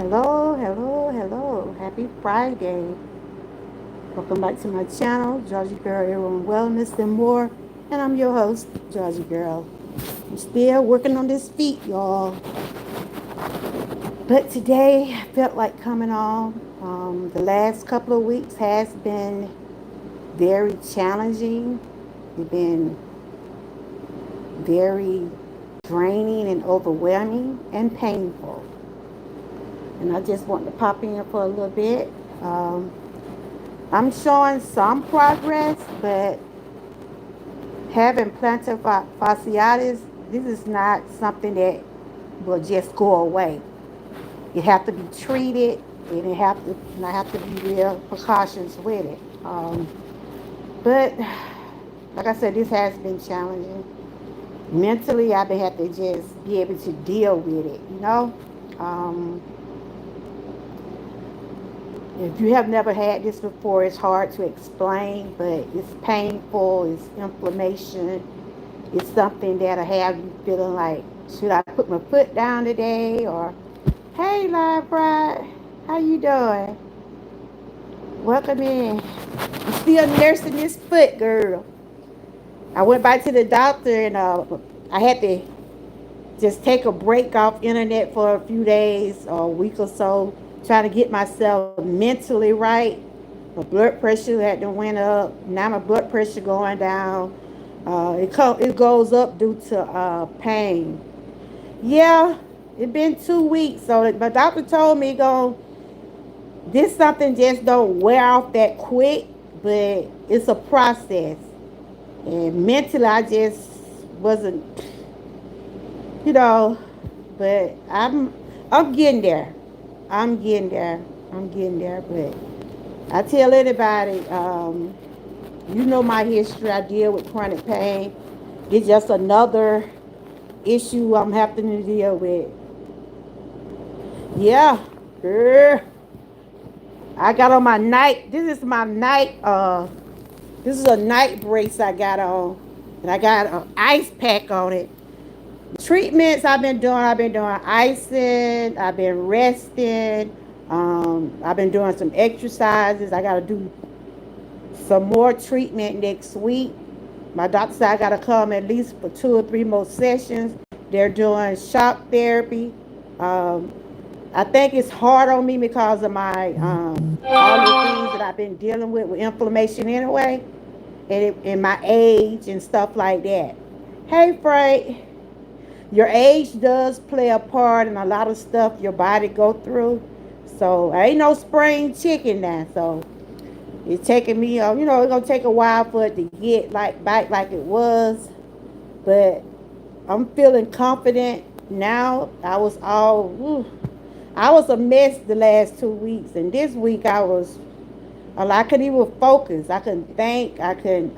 Hello, hello, hello. Happy Friday. Welcome back to my channel, Georgie Girl Everyone Wellness and More. And I'm your host, Georgie Girl. I'm still working on this feet, y'all. But today I felt like coming on. The last couple of weeks has been very challenging. It's been very draining and overwhelming and painful. And I just want to pop in for a little bit. Um, I'm showing some progress, but having plantar fasciitis, this is not something that will just go away. You have to be treated, and I have to be real precautions with it. But like I said, this has been challenging. Mentally, I've been had to just be able to deal with it. Um, If you have never had this before, it's hard to explain, but it's painful, it's inflammation. It's something that'll have you feeling like, should I put my foot down today? Or, hey, Live Bride, how you doing? Welcome in. I'm still nursing this foot, girl. I went back to the doctor and I had to just take a break off internet for a few days or a week or so, trying to get myself mentally right. My blood pressure had to went up. Now my blood pressure going down. It goes up due to pain. Yeah, it been 2 weeks. So my doctor told me go. This something just don't wear off that quick, but it's a process. And mentally, I just wasn't, you know. But I'm getting there. I'm getting there. I'm getting there. But I tell anybody, you know my history. I deal with chronic pain. It's just another issue I'm having to deal with. Yeah, girl. I got on my night. This is my night. This is a night brace I got on, and I got an ice pack on it. Treatments I've been doing icing. I've been resting. I've been doing some exercises. I got to do some more treatment next week. My doctor said I got to come at least for 2 or 3 more sessions. They're doing shock therapy. Um, I think it's hard on me because of my all the things that I've been dealing with inflammation anyway, and my age and stuff like that. Hey, Frank, your age does play a part in a lot of stuff your body go through. So I ain't no spring chicken now. So it's taking me, it's gonna take a while for it to get like back like it was, but I'm feeling confident now. I was a mess the last 2 weeks, and this week I couldn't even focus. I couldn't think. I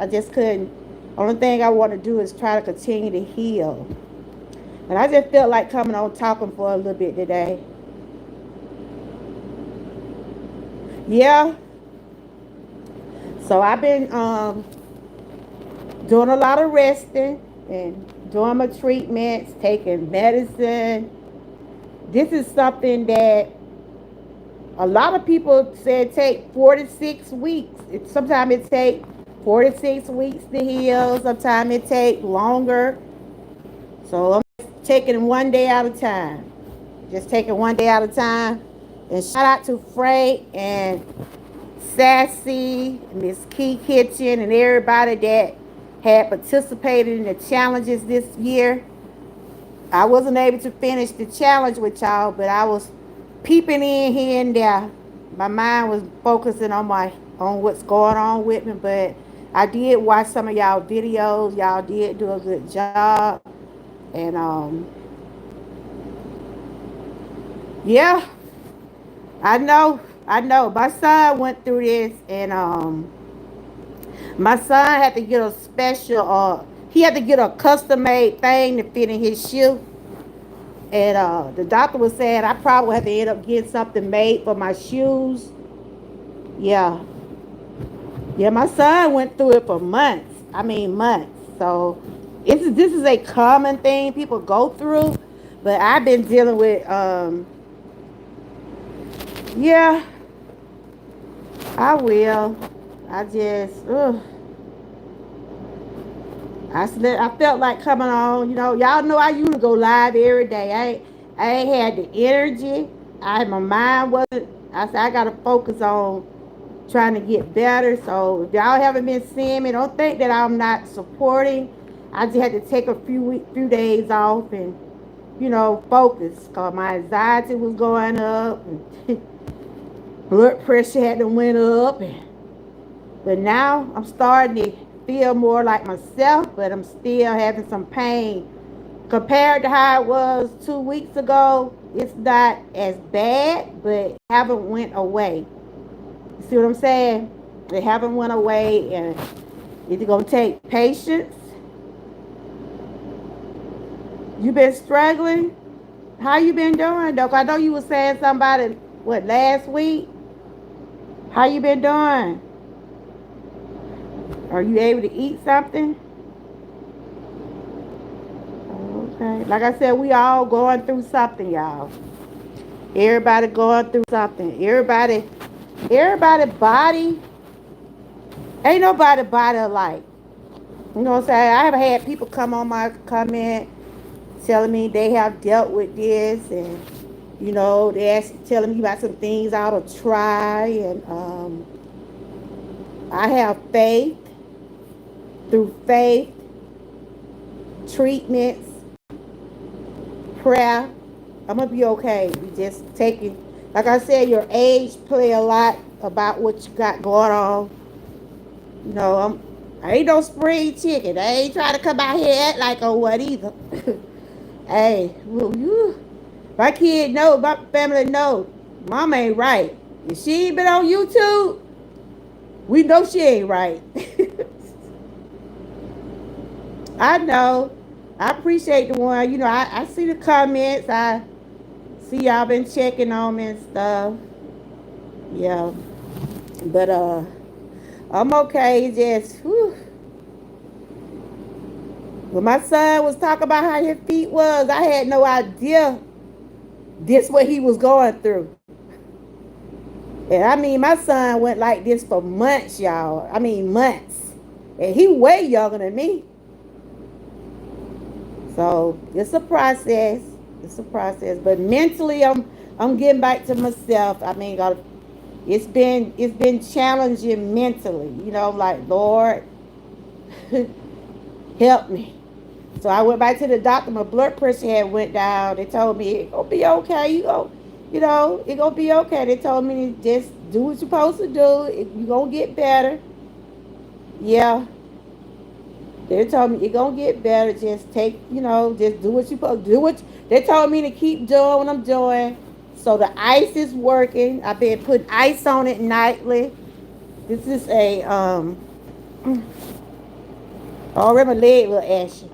just couldn't. Only thing I want to do is try to continue to heal, and I just felt like coming on talking for a little bit today. Yeah. So I've been doing a lot of resting and doing my treatments, taking medicine. This is something that a lot of people said take 4 to 6 weeks. Sometimes it take 4 to 6 weeks to heal. Sometimes it take longer. So I'm just taking one day at a time. Just taking one day at a time. And shout out to Frank and Sassy, Miss Key Kitchen, and everybody that had participated in the challenges this year. I wasn't able to finish the challenge with y'all, but I was peeping in here and there. My mind was focusing on what's going on with me, but I did watch some of y'all videos. Y'all did do a good job, and yeah, I know. My son went through this, and my son had to get a special. He had to get a custom made thing to fit in his shoe. And the doctor was saying I probably have to end up getting something made for my shoes. Yeah. Yeah, my son went through it for months. I mean, months. So this is a common thing people go through. But I've been dealing with Yeah, I will. I just, I felt like coming on. Y'all know I used to go live every day. I ain't had the energy. My mind wasn't. I said I gotta focus on trying to get better. So if y'all haven't been seeing me, don't think that I'm not supporting. I just had to take a few days off and focus because my anxiety was going up and blood pressure had to went up. But now I'm starting to feel more like myself, but I'm still having some pain. Compared to how it was 2 weeks ago, it's not as bad, but it haven't went away. You see what I'm saying? They haven't went away, and it's gonna take patience. You been struggling? How you been doing, Doc? I know you were saying somebody what last week. How you been doing? Are you able to eat something? Okay. Like I said, we all going through something, y'all. Everybody going through something. Everybody body. Ain't nobody body alike. You know what I'm saying? I have had people come on my comment telling me they have dealt with this, and they telling me about some things I ought to try, and I have faith. Through faith, treatments, prayer, I'm gonna be okay. You just take it. Like I said, your age play a lot about what you got going on. I ain't no spring chicken. I ain't trying to come out here act like what either. Hey, my kid know, my family know, mama ain't right. If she ain't been on YouTube, we know she ain't right. I know. I appreciate the one. I see the comments. I see y'all been checking on me and stuff. Yeah. But I'm okay. Just when my son was talking about how his feet was, I had no idea this what he was going through. And I mean, my son went like this for months, y'all. I mean, months. And he way younger than me. So it's a process. It's a process. But mentally, I'm getting back to myself. I mean, it's been challenging mentally. Like Lord, help me. So I went back to the doctor. My blood pressure had went down. They told me it gonna be okay. It gonna be okay. They told me to just do what you're supposed to do. You gonna get better. Yeah. They told me it gonna get better. Just just do what you supposed to do. They told me to keep doing what I'm doing. So the ice is working. I've been putting ice on it nightly. This is a already my leg a little ashy.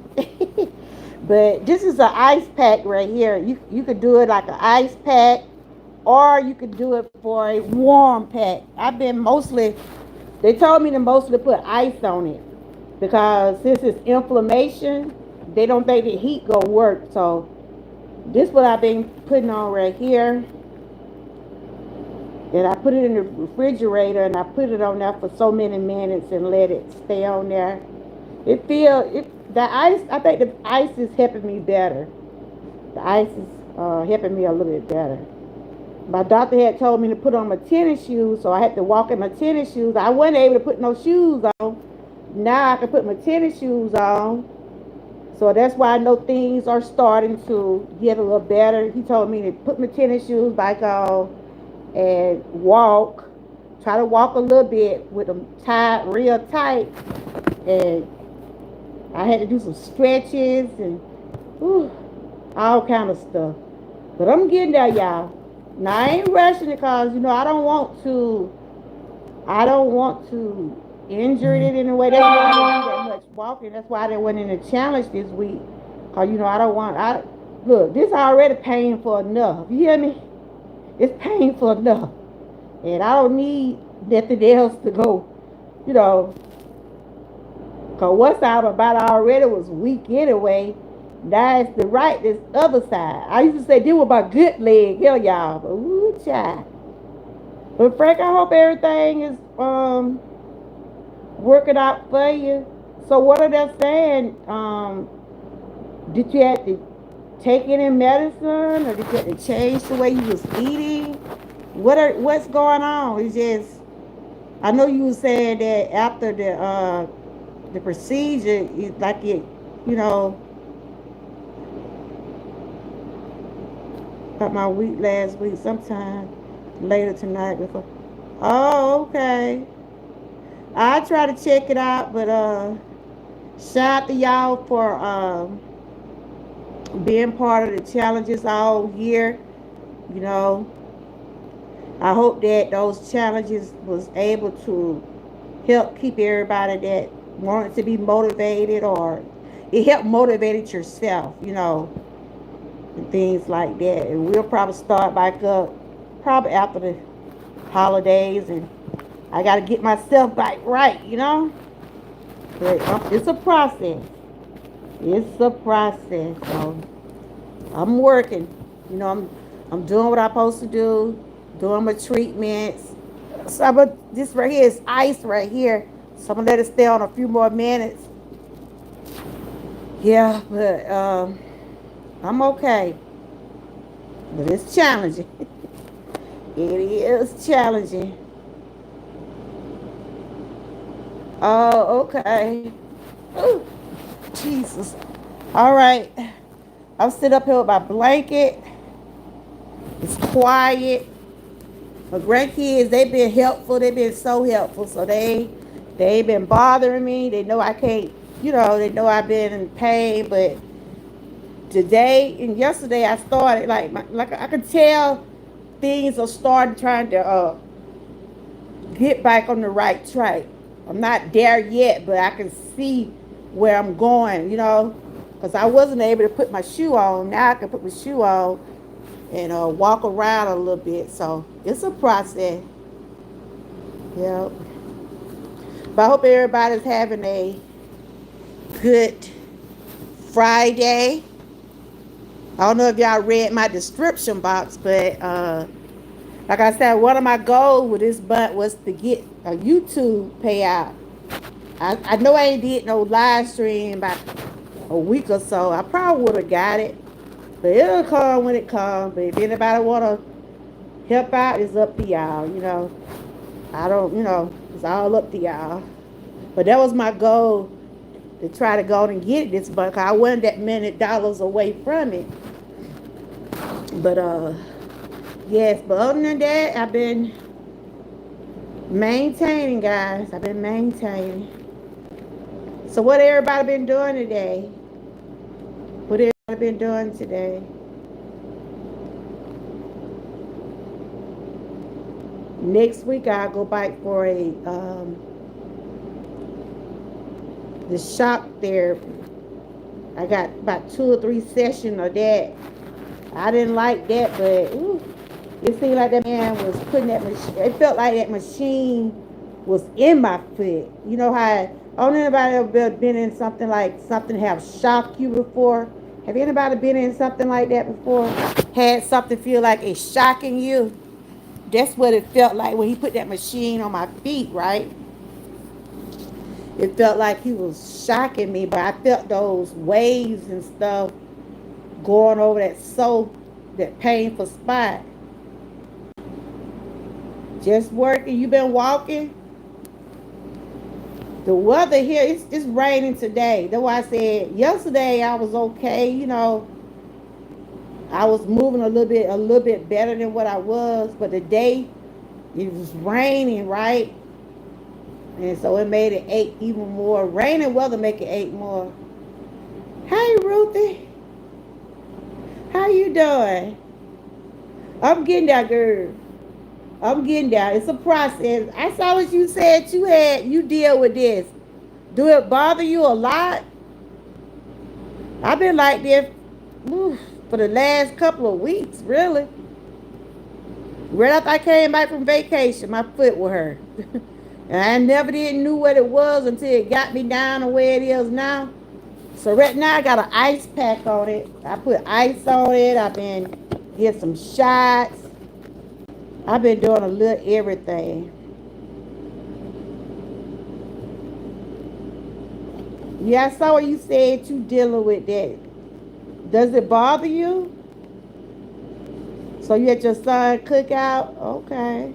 But this is an ice pack right here. You could do it like an ice pack, or you could do it for a warm pack. They told me to mostly put ice on it because since it's inflammation, they don't think the heat gonna work. So this is what I've been putting on right here. And I put it in the refrigerator and I put it on there for so many minutes and let it stay on there. The ice, I think the ice is helping me better. The ice is helping me a little bit better. My doctor had told me to put on my tennis shoes, so I had to walk in my tennis shoes. I wasn't able to put no shoes on. Now I can put my tennis shoes on. So that's why I know things are starting to get a little better. He told me to put my tennis shoes back on and walk. Try to walk a little bit with them tied real tight. And I had to do some stretches and all kind of stuff. But I'm getting there, y'all. Now I ain't rushing it because I don't want to injure it in a way. That's why I didn't do that much walking. That's why I didn't went in a challenge this week. Cause I don't want look, this already painful enough. You hear me? It's painful enough. And I don't need nothing else to go, cause what side of my body already was weak anyway. Now it's this other side. I used to say this was my good leg, hell y'all, but ooh child. But Frank, I hope everything is working out for you. So what are they saying? Did you have to take any medicine, or did you have to change the way you was eating? What's going on? It's just I know you were saying that after the procedure, it, like it, you know, about my week last week, sometime later tonight before. Oh, okay. I try to check it out, but shout out to y'all for being part of the challenges all year. You know, I hope that those challenges was able to help keep everybody that wanted to be motivated, or it helped motivated yourself, you know, and things like that. And we'll probably start back up probably after the holidays, and I got to get myself back right, you know. But it's a process. It's a process. So I'm working. You know, I'm doing what I'm supposed to do, doing my treatments. So this right here is ice right here. So I'm gonna let it stay on a few more minutes. Yeah, but I'm okay. But it's challenging. It is challenging. Oh, okay. Ooh, Jesus. All right. I'm sitting up here with my blanket. It's quiet. My grandkids, they've been helpful. They've been so helpful. So they ain't been bothering me. They know I can't, you know, they know I've been in pain. But today and yesterday I started like I could tell things are starting trying to get back on the right track. I'm not there yet, but I can see where I'm going, you know, because I wasn't able to put my shoe on. Now I can put my shoe on and walk around a little bit. So it's a process. Yeah. But I hope everybody's having a good Friday. I don't know if y'all read my description box, but like I said, one of my goals with this butt was to get a YouTube payout. I know I ain't did no live stream about a week or so. I probably would have got it, but it'll come when it comes. But if anybody want to help out, it's up to y'all. You know, I don't. You know, it's all up to y'all. But that was my goal, to try to go and get this buck. I wasn't that many dollars away from it. But yes. But other than that, I've been maintaining, guys. I've been maintaining. So what everybody been doing today? What everybody been doing today? Next week I'll go back for a the shock therapy. I got about 2 or 3 sessions of that. I didn't like that, but ooh, it seemed like that man was putting that machine. It felt like that machine was in my foot. You know how? I don't anybody ever been in something like something have shocked you before? Have anybody been in something like that before? Had something feel like it's shocking you? That's what it felt like when he put that machine on my feet, right? It felt like he was shocking me, but I felt those waves and stuff going over that painful spot. Just working. You been walking? The weather here, it's raining today. That's why I said yesterday I was okay. You know, I was moving a little bit better than what I was. But today it was raining, right? And so it made it ache even more. Rain and weather make it ache more. Hey, Ruthie, how you doing? I'm getting there, girl. I'm getting there. It's a process. I saw what you said you deal with this. Do it bother you a lot? I've been like this for the last couple of weeks, really. Right after I came back from vacation, my foot was hurt. And I never did knew what it was until it got me down to where it is now. So right now I got an ice pack on it. I put ice on it. I've been getting some shots. I've been doing a little everything. Yeah, I saw what you said you dealing with that. Does it bother you? So you had your son cookout? Okay.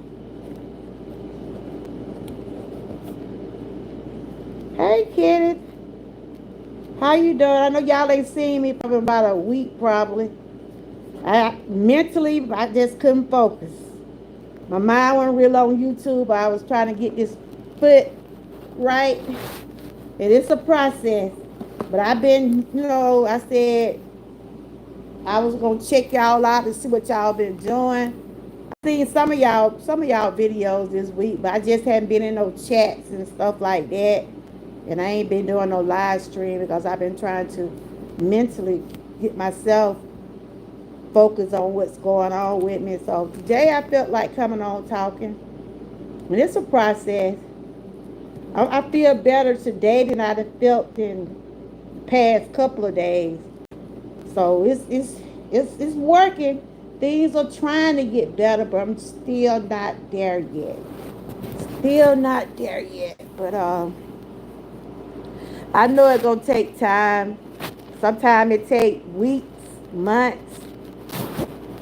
Hey, Kenneth. How you doing? I know y'all ain't seen me probably about a week probably. I just couldn't focus. My mind wasn't real on YouTube. I was trying to get this foot right. And it's a process. But I've been, I said I was gonna check y'all out and see what y'all been doing. I seen some of y'all videos this week, but I just hadn't been in no chats and stuff like that. And I ain't been doing no live stream because I've been trying to mentally get myself focused on what's going on with me. So today I felt like coming on talking. And it's a process. I feel better today than I'd have felt in the past couple of days. So it's working. Things are trying to get better, but I'm still not there yet. Still not there yet. But I know it's gonna take time. Sometimes it take weeks, months.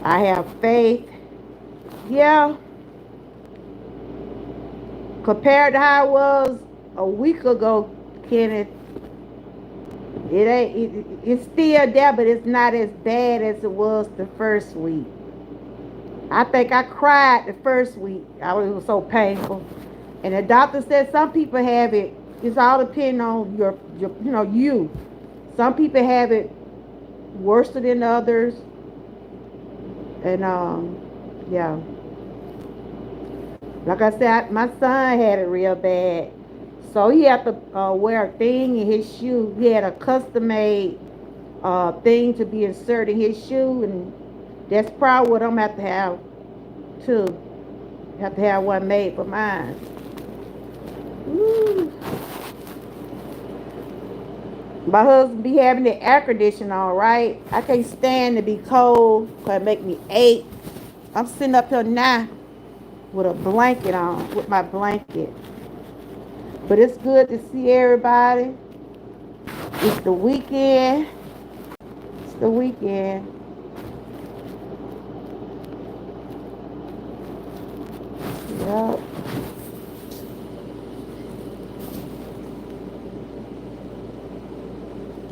I have faith. Yeah, compared to how it was a week ago, Kenneth, it ain't. It's still there, but it's not as bad as it was the first week. I think I cried the first week. It was so painful. And the doctor said some people have it. It's all depending on you. Some people have it worse than others. And yeah, like I said, my son had it real bad. So he had to wear a thing in his shoe. He had a custom made thing to be inserted in his shoe, and that's probably what I'm gonna have to have too. Have to have one made for mine. Ooh. My husband be having the air conditioner on, right? I can't stand to be cold because it make me ache. I'm sitting up here now with a blanket on, with my blanket. But it's good to see everybody. It's the weekend. It's the weekend. Yep.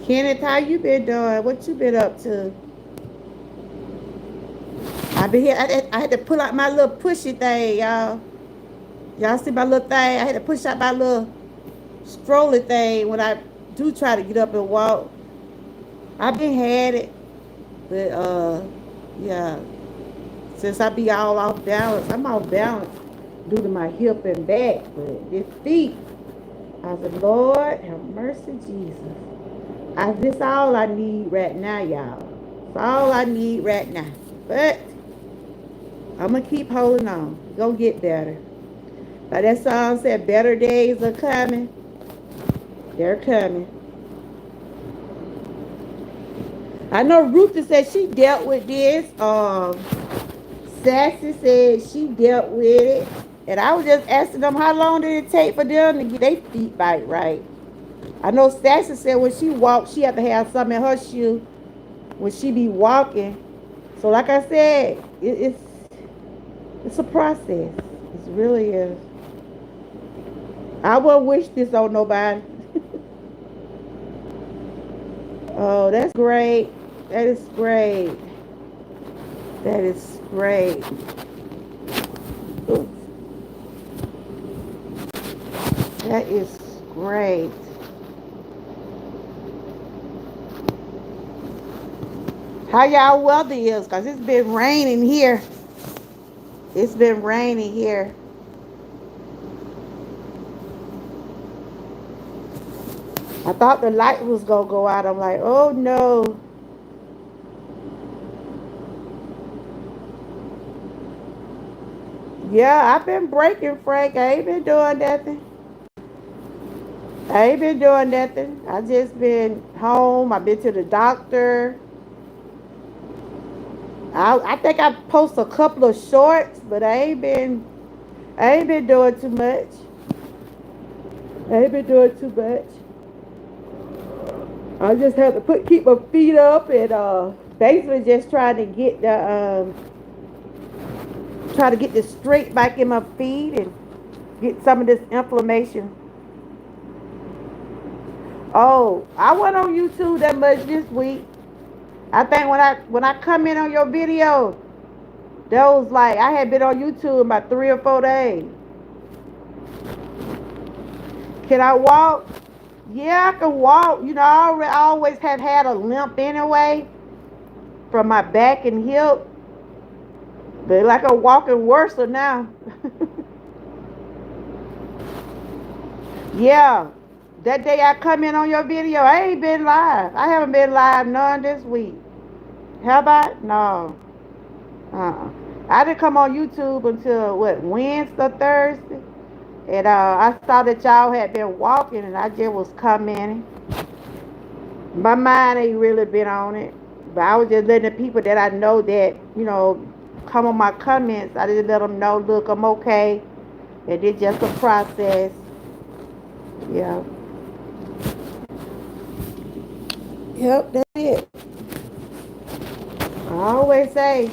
Kenneth, how you been doing? What you been up to? I been here. I had to pull out my little pushy thing, y'all. Y'all see my little thing? I had to push out my little stroller thing when I do try to get up and walk. I been had it, but yeah. Since I be all off balance, I'm off balance due to my hip and back, but this feet. I said, Lord, have mercy, Jesus. This all I need right now, y'all. It's all I need right now. But I'm gonna keep holding on. Gonna get better. Like that song said, better days are coming. They're coming. I know Ruthie said she dealt with this. Sassy said she dealt with it. And I was just asking them how long did it take for them to get their feet back right. I know Sassy said when she walked, she had to have something in her shoe when she be walking. So like I said, it's a process. It really is. I wouldn't wish this on nobody. Oh, that's great. That is great. That is great. Ooh, that is great. How y'all weather is? Cause it's been raining here. It's been raining here. I thought the light was gonna go out. I'm like, oh no. Yeah, I've been breaking, Frank. I ain't been doing nothing. I ain't been doing nothing. I just been home. I've been to the doctor. I think I post a couple of shorts, but I ain't been doing too much. I ain't been doing too much. I just have to keep my feet up and basically just try to get the straight back in my feet and get some of this inflammation. Oh, I went on YouTube that much this week. I think when I come in on your video, that was like I had been on YouTube about 3 or 4 days. Can I walk? Yeah, I can walk. You know, I always have had a limp anyway from my back and hip. But like I'm walking worse now. Yeah. That day I come in on your video, I ain't been live. I haven't been live none this week. Have I? No. I didn't come on YouTube until what, Wednesday, Thursday? And I saw that y'all had been walking and I just was commenting. My mind ain't really been on it. But I was just letting the people that I know that, come on my comments. I just let them know, look, I'm okay. And it's just a process. Yeah. Yep, that's it. I always say,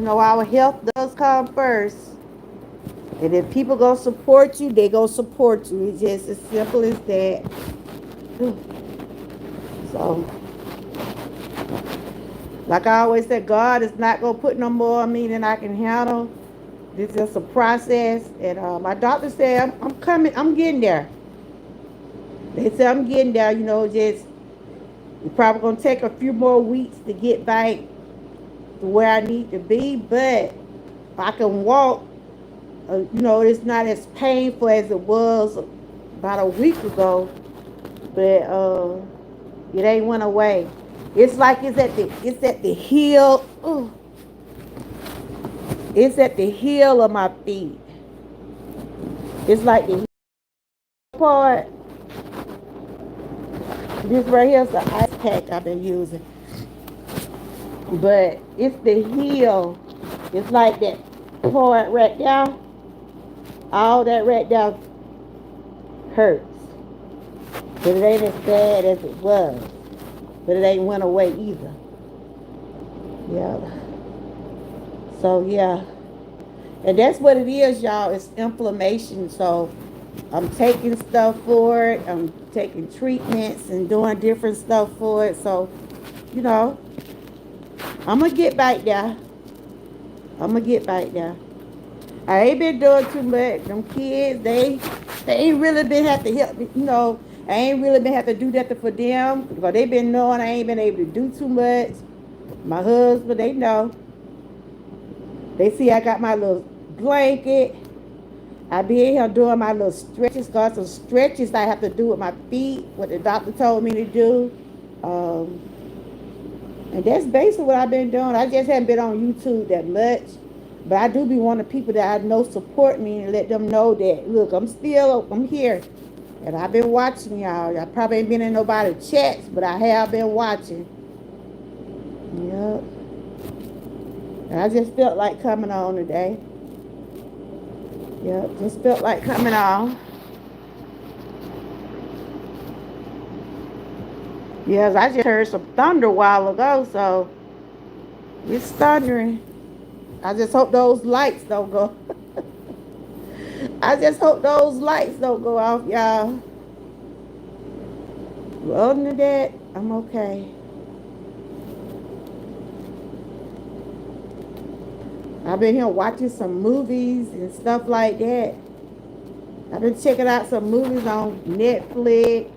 our health does come first. And if people gonna support you, they gonna support you. It's just as simple as that. So, like I always said, God is not gonna put no more on me than I can handle. This is just a process, and my doctor said I'm coming. I'm getting there. They said I'm getting there. Just it's probably gonna take a few more weeks to get back to where I need to be, but I can walk. It's not as painful as it was about a week ago, but it ain't went away. It's like it's at the heel. Ooh, it's at the heel of my feet. It's like the heel part. This right here is the ice pack I've been using, but it's the heel. It's like that part right there. All that right there hurts, but it ain't as bad as it was. But it ain't went away either. Yeah. So yeah. And that's what it is, y'all. It's inflammation. So I'm taking stuff for it. I'm taking treatments and doing different stuff for it. So, you know, I'm going to get back there. I'm going to get back there. I ain't been doing too much. Them kids, they ain't really been have to help me, I ain't really been have to do that for them because they been knowing I ain't been able to do too much. My husband, they know. They see I got my little blanket. I be in here doing my little stretches. Got some stretches I have to do with my feet, what the doctor told me to do. And that's basically what I've been doing. I just haven't been on YouTube that much. But I do be wanting people that I know support me and let them know that, look, I'm here. And I've been watching y'all. I probably ain't been in nobody's chats, but I have been watching. Yep. And I just felt like coming on today. Yep, just felt like coming on. Yes, I just heard some thunder a while ago, so it's thundering. I just hope those lights don't go. I just hope those lights don't go off, y'all. But other than that, I'm okay. I've been here watching some movies and stuff like that. I've been checking out some movies on Netflix.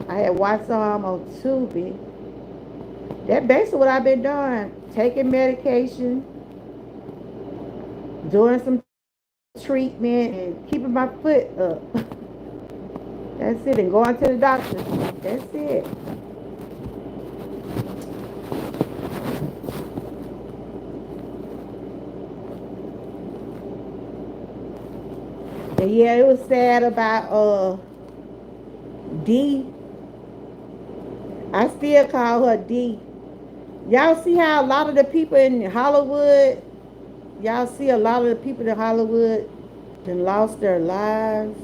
I had watched some on Tubi. That's basically what I've been doing. Taking medication, doing some treatment, and keeping my foot up. That's it. And going to the doctor. That's it. And yeah, it was sad about D. I still call her D. Y'all see how a lot of the people in Hollywood, y'all see a lot of the people in Hollywood that lost their lives.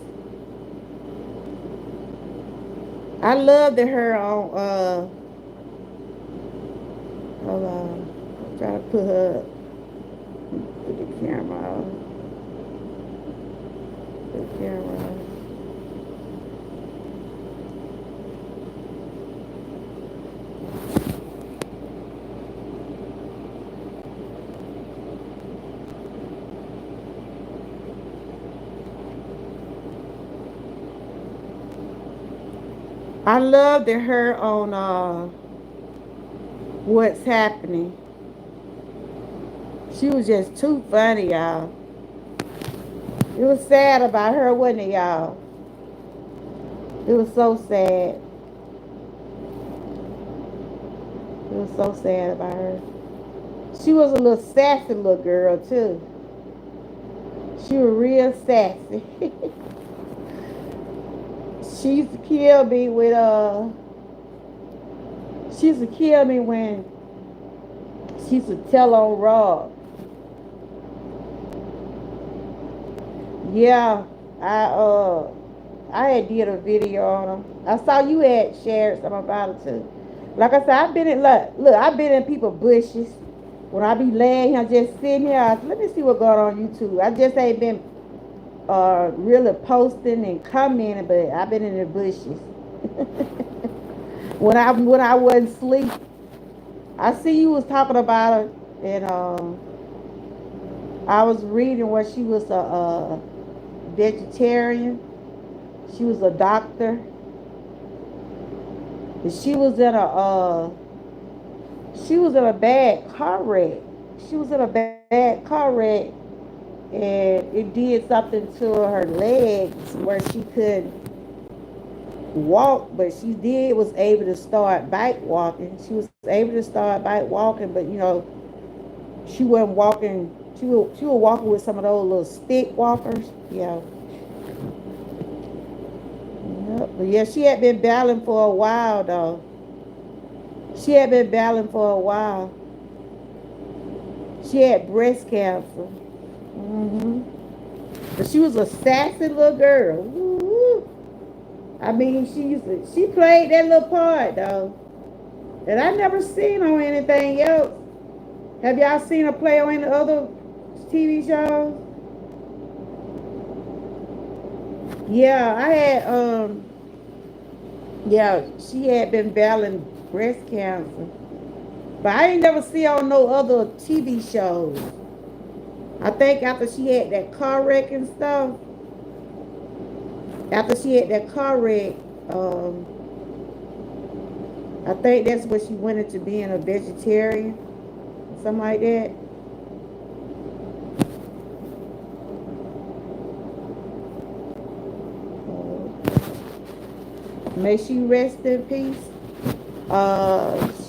I loved her on hold on. Try to put her put the camera on. Put the camera on. I loved her on What's Happening. She was just too funny, y'all. It was sad about her, wasn't it, y'all? It was so sad. It was so sad about her. She was a little sassy little girl too. She was real sassy. she used to kill me with she used to kill me when she used to tell on Rob. Yeah, I had did a video on them. I saw you had shared some about it too. Like I said, I've been in look, I've been in people's bushes. When I be laying here just sitting here, let me see what going on YouTube. I just ain't been really posting and commenting, but I've been in the bushes. when I wasn't asleep. I see you was talking about it, and I was reading where she was a vegetarian. She was a doctor. And she was in a bad car wreck. She was in a bad car wreck, and it did something to her legs where she couldn't walk, but she did was able to start bike walking. She was able to start bike walking, but she wasn't walking. She was walking with some of those little stick walkers. Yeah. Yep. But yeah, she had been battling for a while though. She had been battling for a while. She had breast cancer. But she was a sassy little girl. Woo. I mean, she played that little part though. And I never seen her on anything else. Have y'all seen her play on any other TV shows? Yeah, I had yeah, she had been battling breast cancer. But I ain't never see her on no other TV shows. I think after she had that car wreck and stuff, after she had that car wreck, um, I think that's when she went into being a vegetarian, something like that. May she rest in peace.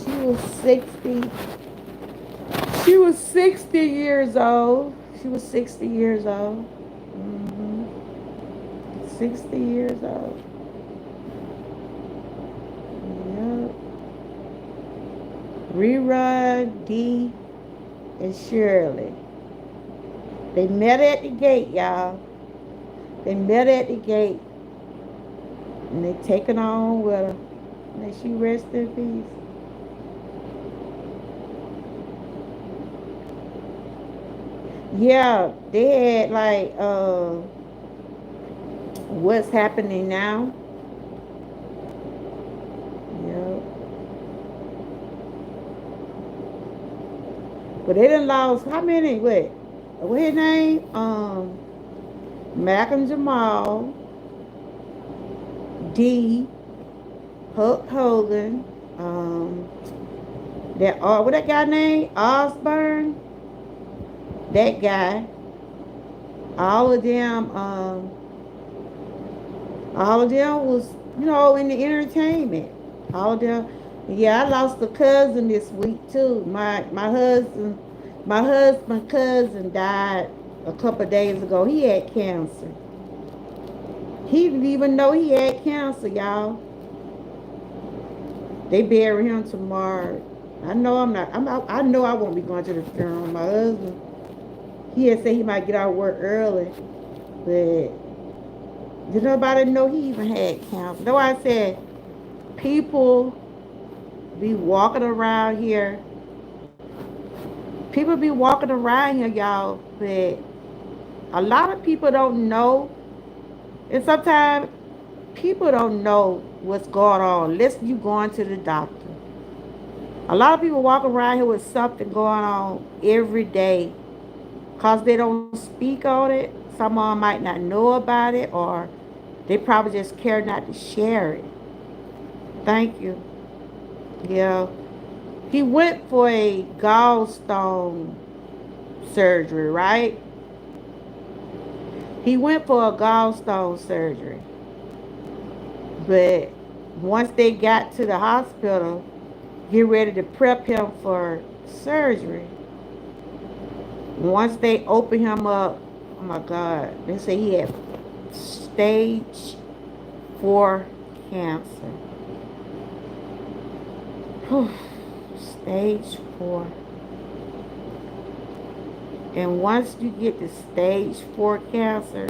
She was 60. She was 60 years old. She was 60 years old. 60 years old. Yep. Rerun, Dee, and Shirley. They met at the gate, y'all. They met at the gate. And they taking on with her. May she rest in peace. Yeah, they had like what's happening now. Yeah. But they done lost how many? What his name? Malcolm Jamal, D, Hulk Hogan, that what that guy name? Osborne. That guy. All of them, all of them was, in the entertainment. All of them. Yeah, I lost a cousin this week too. My husband's cousin died a couple of days ago. He had cancer. He didn't even know he had cancer, y'all. They bury him tomorrow. I know I'm not. I know I won't be going to the funeral. My husband, he had said he might get out of work early, but did nobody know he even had cancer? Though I said people be walking around here. People be walking around here, y'all, but a lot of people don't know, and sometimes people don't know what's going on unless you going to the doctor. A lot of people walk around here with something going on every day because they don't speak on it. Someone might not know about it, or they probably just care not to share it. Thank you. Yeah. He went for a gallstone surgery, right? He went for a gallstone surgery. But once they got to the hospital, get ready to prep him for surgery. Once they opened him up, oh my God, they say he had stage 4 cancer. Stage 4. And once you get to stage 4 cancer,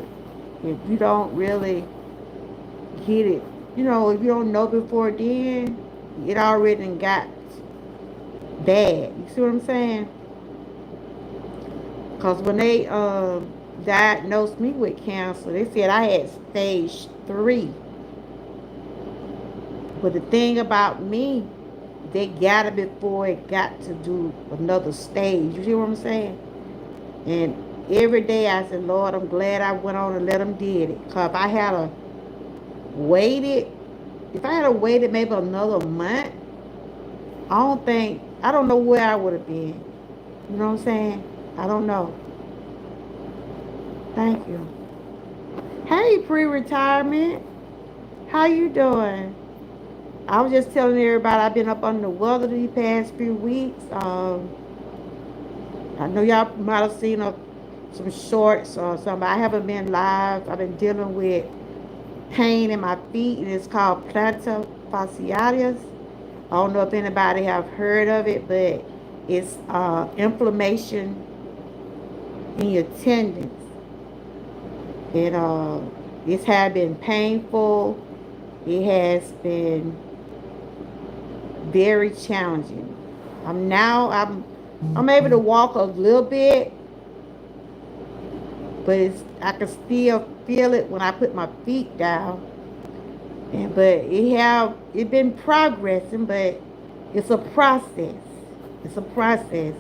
if you don't really get it, if you don't know before then, it already got bad. You see what I'm saying? Because when they diagnosed me with cancer, they said I had stage 3. But the thing about me, they got it before it got to do another stage. You see what I'm saying? And every day I said, Lord, I'm glad I went on and let them did it. Because if I had waited, maybe another month, I don't know where I would have been. You know what I'm saying? I don't know. Thank you. Hey, pre-retirement. How you doing? I was just telling everybody I've been up under the weather these past few weeks. I know y'all might have seen some shorts or something. I haven't been live. I've been dealing with pain in my feet, and it's called plantar fasciitis. I don't know if anybody have heard of it, but it's inflammation in your tendons. It's had been painful. It has been very challenging. I'm able to walk a little bit, but I can still feel it when I put my feet down. But it been progressing, but it's a process. It's a process.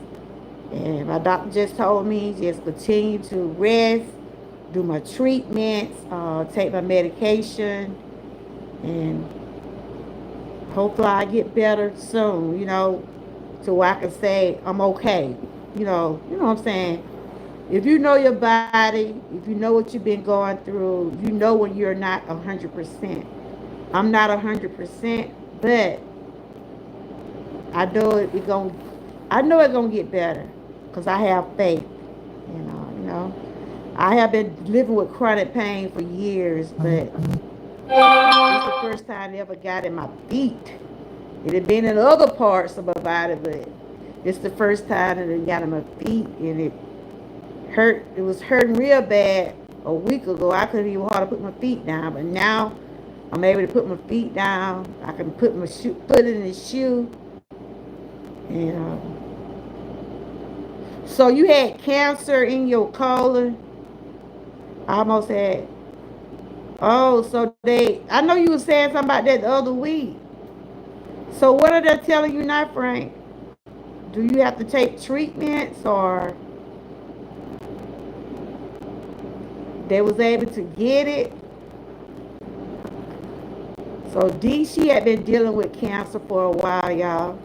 And my doctor just told me just continue to rest, do my treatments, take my medication, and hopefully I get better soon, so I can say I'm okay. What I'm saying? If you know your body, if you know what you've been going through, you know when you're not 100%. I'm not 100%, but I know it's gonna get better because I have faith. I have been living with chronic pain for years, but it's the first time I ever got in my feet. It had been in other parts of my body, but it's the first time that it got in my feet, and it hurt. It was hurting real bad a week ago. I couldn't even hardly put my feet down, but now I'm able to put my feet down. I can put my foot in the shoe, and so you had cancer in your colon. I almost had. Oh, so I know you were saying something about that the other week. So what are they telling you now, Frank? Do you have to take treatments, or they was able to get it? So D, she had been dealing with cancer for a while, y'all.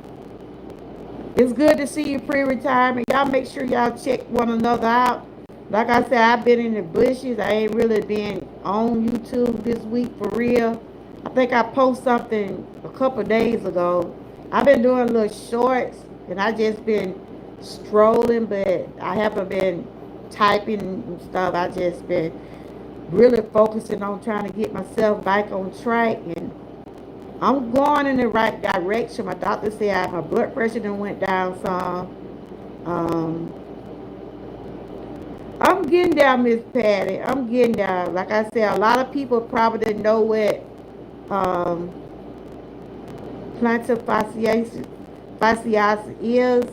It's good to see you pre-retirement. Y'all make sure y'all check one another out. Like I said, I've been in the bushes. I ain't really been on YouTube this week for real. I think I posted something a couple days ago. I've been doing little shorts, and I just been strolling, but I haven't been typing and stuff. I just been really focusing on trying to get myself back on track, and I'm going in the right direction. My doctor said my blood pressure done went down some. Um, I'm getting down, Miss Patty. I'm getting down. Like I said, a lot of people probably didn't know what um, plantar fasciitis is.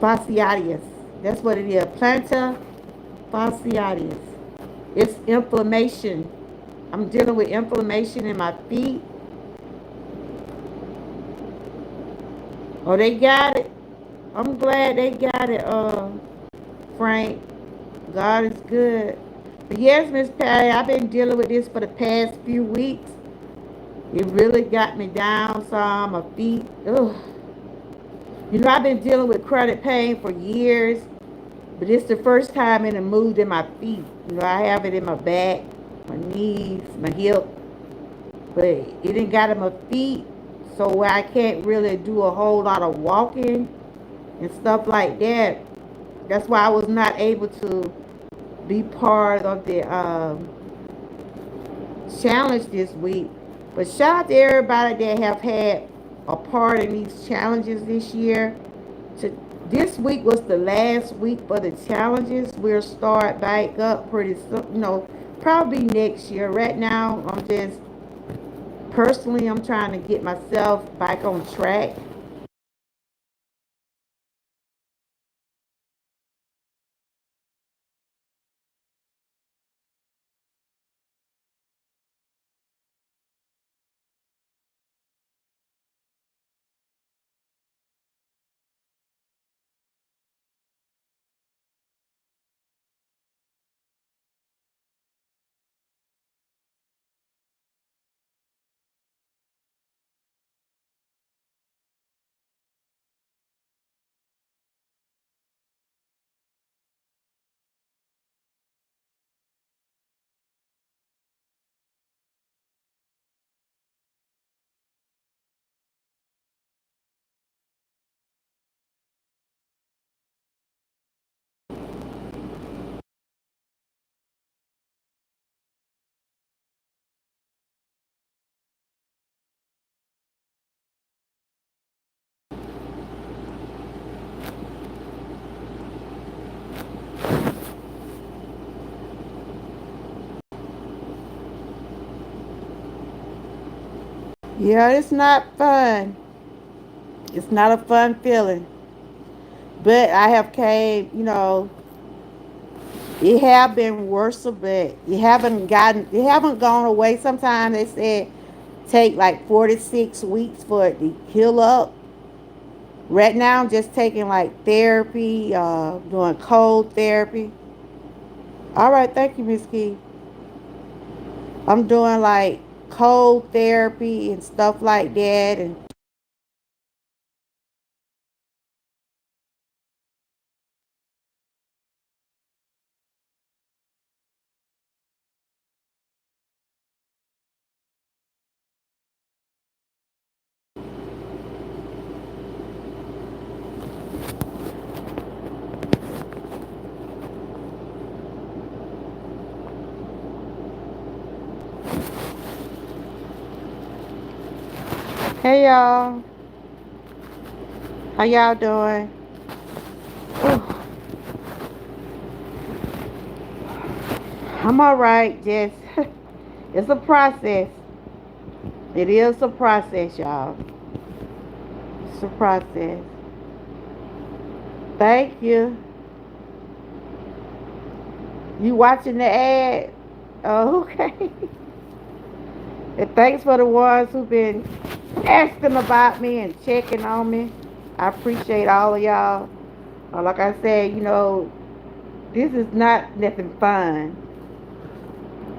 Fasciitis. That's what it is. Plantar fasciitis. It's inflammation. I'm dealing with inflammation in my feet. Oh, they got it. I'm glad they got it, Frank. God is good. But yes, Miss Patty, I've been dealing with this for the past few weeks. It really got me down some. My feet. Ugh. You know, I've been dealing with chronic pain for years, but it's the first time it moved in my feet. You know, I have it in my back, my knees, my hip, but it didn't got in my feet, so I can't really do a whole lot of walking and stuff like that. That's why I was not able to be part of the challenge this week. But shout out to everybody that have had a part in these challenges this year. To, this week was the last week for the challenges. We'll start back up pretty soon, probably next year. Right now, I'm trying to get myself back on track. Yeah, it's not fun. It's not a fun feeling. But I have came, it have been worse, but it haven't gone away. Sometimes they said take like 4 to 6 weeks for it to heal up. Right now, I'm just taking like therapy, doing cold therapy. All right, thank you, Miss Key. I'm doing like cold therapy and stuff like that, and hey y'all, how y'all doing? Ooh, I'm all right. Just it's a process. It is a process, y'all. It's a process. Thank you. You watching the ad? Oh, okay. And thanks for the ones who've been asking about me and checking on me. I appreciate all of y'all. Like I said, this is not nothing fun.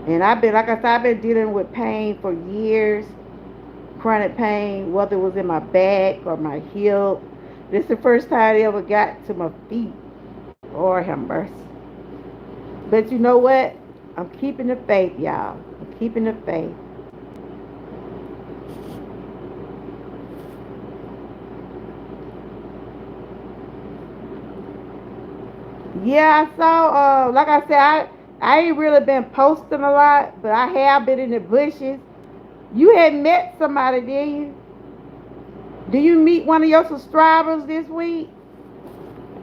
And like I said, I've been dealing with pain for years, chronic pain, whether it was in my back or my hip. This is the first time I ever got to my feet. Or have mercy. But you know what? I'm keeping the faith, y'all. I'm keeping the faith. Yeah, I saw. Like I said, I ain't really been posting a lot, but I have been in the bushes. You had met somebody, did you? Do you meet one of your subscribers this week?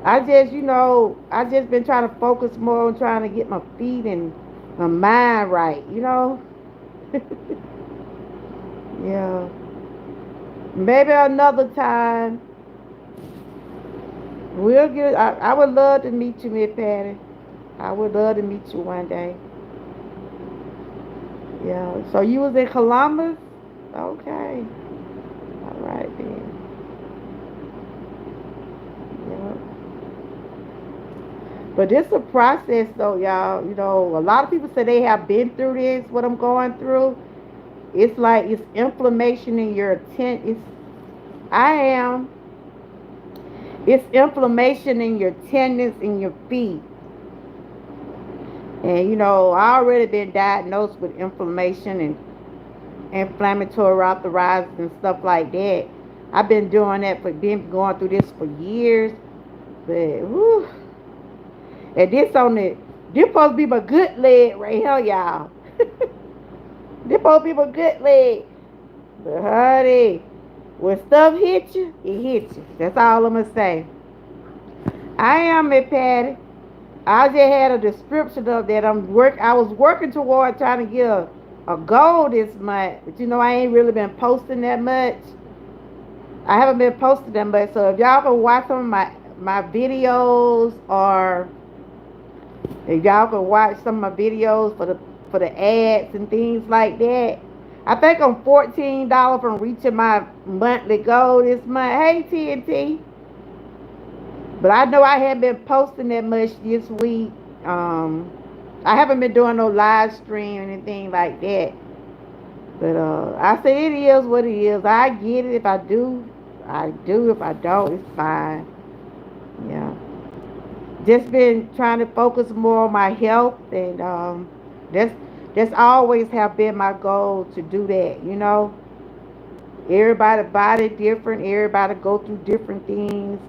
I just been trying to focus more on trying to get my feet and my mind right. Yeah. Maybe another time we'll get. I would love to meet you, Miss Patty. I would love to meet you one day. Yeah. So you was in Columbus? Okay. All right then. Yeah. But this a process though, y'all. A lot of people say they have been through this, what I'm going through. It's like it's inflammation in your tent. I am. It's inflammation in your tendons in your feet. And I already been diagnosed with inflammation and inflammatory arthritis and stuff like that. I've been doing that been going through this for years. But whew, and this supposed to be my good leg right here, y'all. This supposed to be my good leg. But honey, when stuff hit you, it hits you. That's all I'm gonna say. I am a Patty. I just had a description of that. I was working toward trying to get a goal this month, but I ain't really been posting that much. I haven't been posting that much. So if y'all can watch some of my videos, or if y'all can watch some of my videos for the ads and things like that. I think I'm $14 from reaching my monthly goal this month. Hey TNT. But I know I haven't been posting that much this week. Um, I haven't been doing no live stream or anything like that. But I say it is what it is. I get it. If I do, I do. If I don't, it's fine. Yeah. Just been trying to focus more on my health, and that's that's always have been my goal to do that. Everybody body different. Everybody go through different things.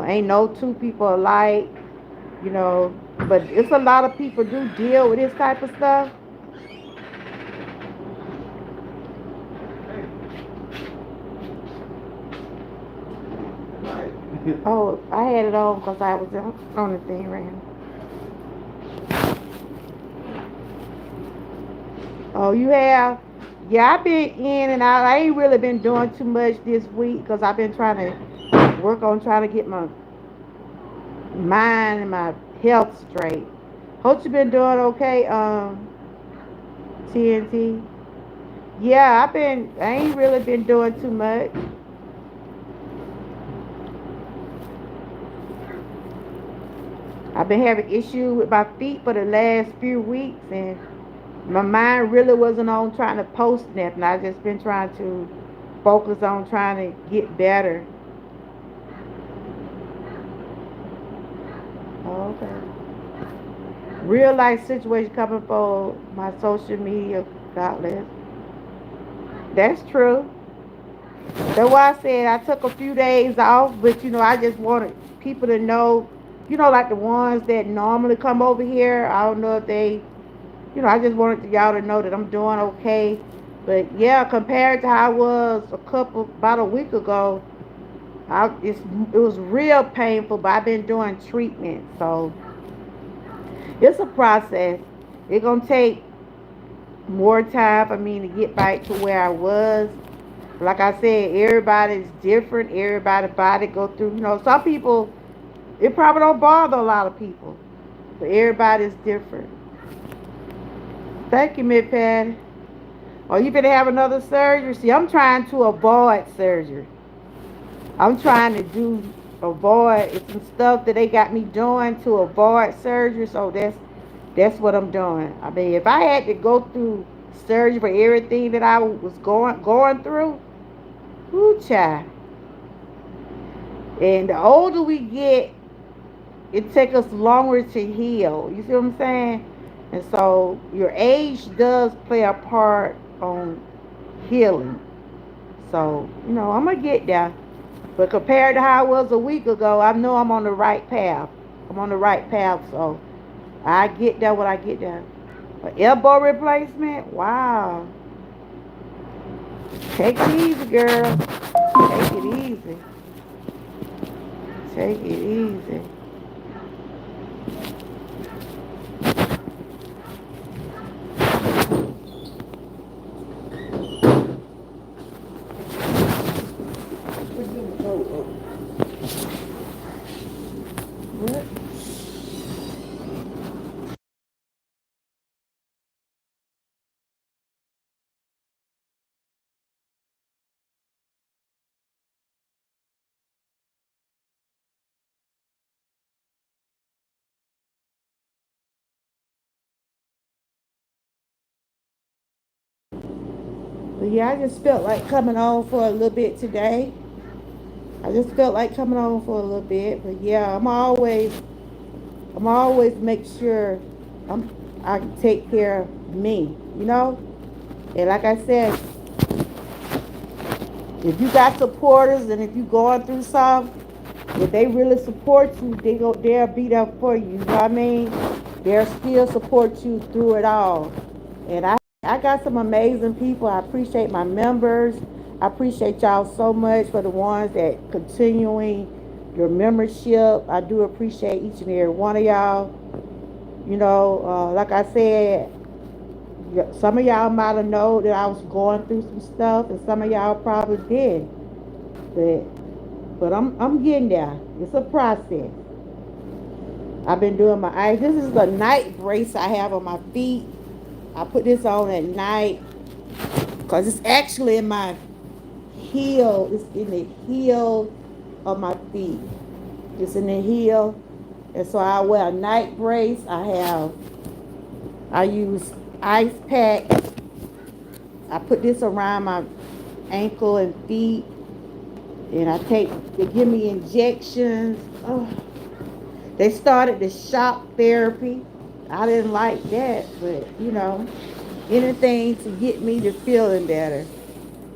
Ain't no two people alike. You know, but it's a lot of people do deal with this type of stuff. Oh, I had it on because I was on the thing right now. Oh, you have? Yeah, I've been in and out. I ain't really been doing too much this week because I've been trying to work on trying to get my mind and my health straight. Hope you been doing okay, TNT. Yeah, I ain't really been doing too much. I've been having issues with my feet for the last few weeks, and my mind really wasn't on trying to post nothing. I just been trying to focus on trying to get better. Oh, okay. Real life situation coming for my social media outlets. That's true. That's why I said I took a few days off, but I just wanted people to know, like the ones that normally come over here. I don't know if I just wanted y'all to know that I'm doing okay. But yeah, compared to how I was about a week ago, it was real painful. But I've been doing treatment, so it's a process. It's gonna take more time for me to get back to where I was. Like I said, everybody's different. Everybody body go through. Some people it probably don't bother a lot of people, but everybody's different. Thank you, Miss Patty. Oh, you better have another surgery? See, I'm trying to avoid surgery. I'm trying to avoid some stuff that they got me doing to avoid surgery. So that's what I'm doing. I mean, if I had to go through surgery for everything that I was going through, whoo child. And the older we get, it takes us longer to heal. You see what I'm saying? And so your age does play a part on healing. So, I'm gonna get there. But compared to how I was a week ago, I know I'm on the right path. I'm on the right path, so I get there when I get there. But elbow replacement, wow. Take it easy, girl. Take it easy. Take it easy. What? But yeah, I just felt like coming on for a little bit today. I just felt like coming on for a little bit. But yeah, I'm always make sure I'm I take care of me, you know? And like I said, if you got supporters and if you going through something, if they really support you, they'll be there for you. You know what I mean? They'll still support you through it all. And I got some amazing people. I appreciate my members. I appreciate y'all so much for the ones that continuing your membership. I do appreciate each and every one of y'all. You know, like I said, some of y'all might have known that I was going through some stuff, and some of y'all probably did. But I'm getting there. It's a process. I've been doing my eyes. This is the night brace I have on my feet. I put this on at night because it's actually in my heel. It's in the heel of my feet. It's in the heel. And so I wear a night brace. I use ice pack. I put this around my ankle and feet. And they give me injections. Oh, they started the shock therapy. I didn't like that, but anything to get me to feeling better.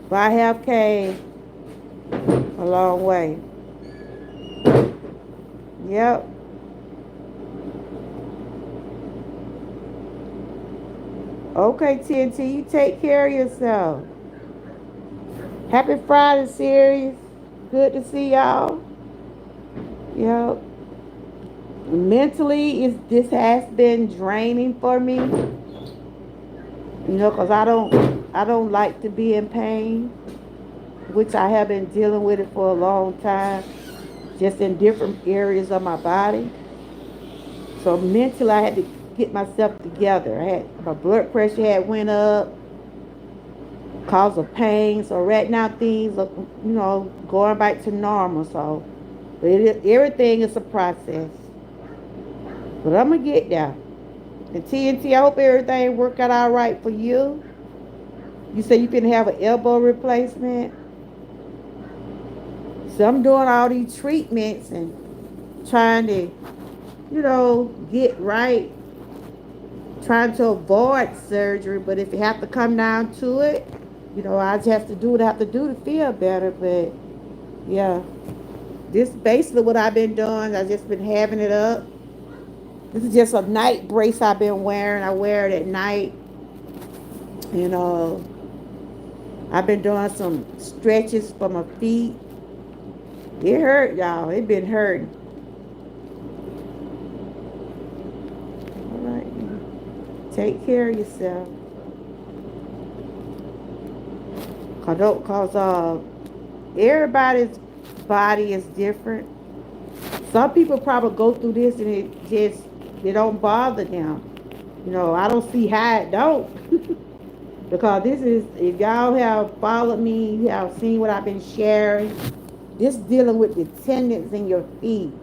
But I have came a long way. Yep. Okay, TNT, you take care of yourself. Happy Friday, series. Good to see y'all. Yep. Mentally, this has been draining for me. Because I don't like to be in pain, which I have been dealing with it for a long time, just in different areas of my body. So mentally, I had to get myself together. My blood pressure had went up, cause of pain. So right now things are, going back to normal. So everything is a process, but I'm gonna get there. And TNT, I hope everything work out all right for you. You say you can have an elbow replacement. So I'm doing all these treatments and trying to, get right, trying to avoid surgery. But if you have to come down to it, I just have to do what I have to do to feel better. But yeah, this is basically what I've been doing. I've just been having it up. This is just a night brace I've been wearing. I wear it at night. You know, I've been doing some stretches for my feet. It hurt, y'all. It been hurting. All right. Take care of yourself. Cause everybody's body is different. Some people probably go through this and it don't bother them. I don't see how it don't. Because this is, if y'all have followed me, you have seen what I've been sharing. This dealing with the tendons in your feet.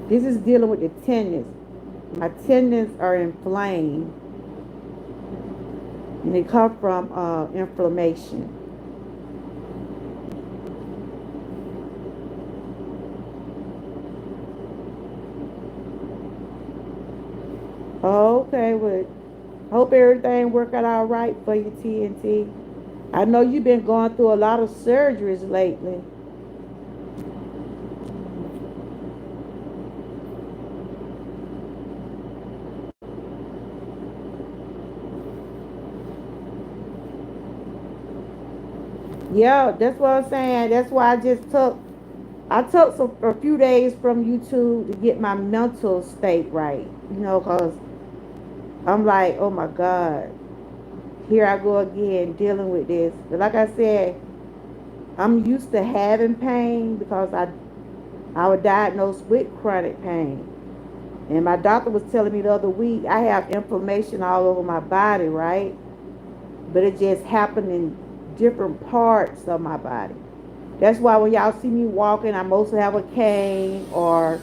This is dealing with the tendons. My tendons are inflamed. And they come from inflammation. Okay, well, hope everything work out all right for you, TNT. I know you've been going through a lot of surgeries lately. Yeah, that's what I'm saying. That's why I took a few days from YouTube to get my mental state right. Cause I'm like, oh my God, here I go again dealing with this. But like I said, I'm used to having pain because I was diagnosed with chronic pain. And my doctor was telling me the other week I have inflammation all over my body, right? But it just happened in different parts of my body. That's why when y'all see me walking, I mostly have a cane, or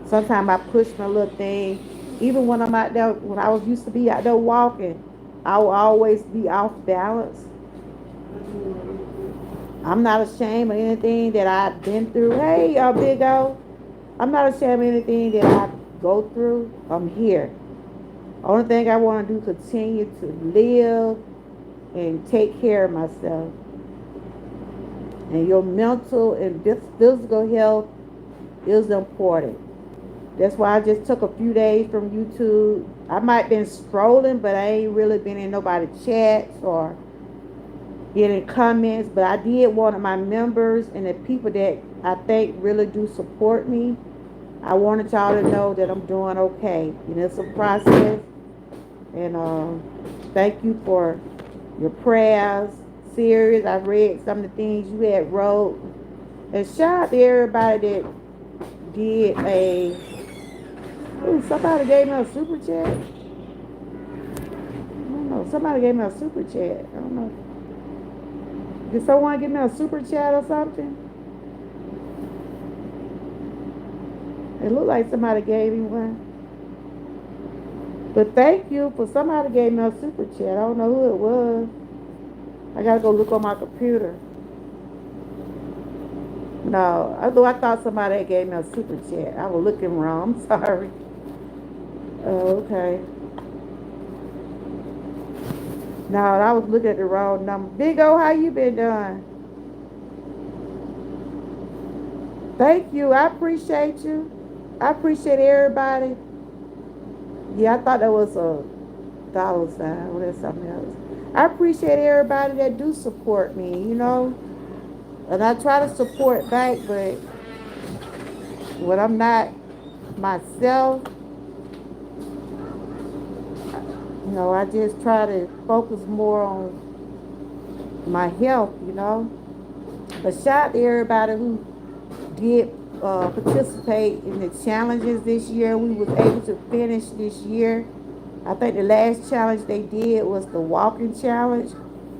sometimes I push my little thing. Even when I'm out there, when I was used to be out there walking, I will always be off balance. I'm not ashamed of anything that I've been through. Hey, Big O. I'm not ashamed of anything that I go through. I'm here. Only thing I want to do is continue to live and take care of myself. And your mental and physical health is important. That's why I just took a few days from YouTube. I might been scrolling, but I ain't really been in nobody's chats or getting comments. But I did one of my members and the people that I think really do support me. I wanted y'all to know that I'm doing okay. It's a process. And thank you for your prayers. Series. I read some of the things you had wrote. And shout out to everybody that did a. Ooh, somebody gave me a super chat. I don't know. Somebody gave me a super chat. I don't know. Did someone give me a super chat or something? It looked like somebody gave me one. But thank you for somebody gave me a super chat. I don't know who it was. I gotta go look on my computer. No, although I thought somebody gave me a super chat. I was looking wrong. I'm sorry. Oh, okay. No, I was looking at the wrong number. Big O, how you been doing? Thank you. I appreciate you. I appreciate everybody. Yeah, I thought that was a dollar sign or that's something else. I appreciate everybody that do support me. And I try to support back, but when I'm not myself, I just try to focus more on my health. But shout out to everybody who did participate in the challenges this year. We was able to finish this year. I think the last challenge they did was the walking challenge.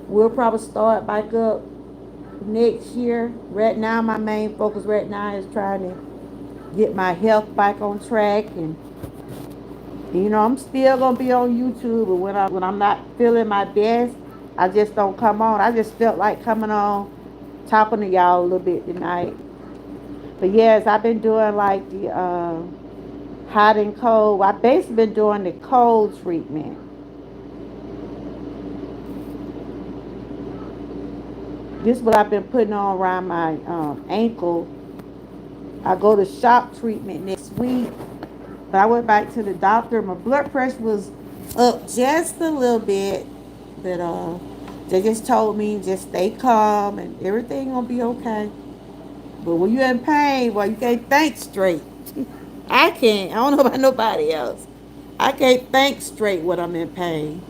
We'll probably start back up next year. Right now, my main focus right now is trying to get my health back on track, and I'm still gonna be on YouTube. But when I'm not feeling my best, I just don't come on. I just felt like coming on, talking to y'all a little bit tonight. But yes, I've been doing like the hot and cold. I basically been doing the cold treatment. This is what I've been putting on around my ankle. I go to shock treatment next week. But I went back to the doctor. My blood pressure was up just a little bit. But they just told me just stay calm and everything gonna be okay. But when you're in pain, well, you can't think straight. I can't. I don't know about nobody else. I can't think straight when I'm in pain.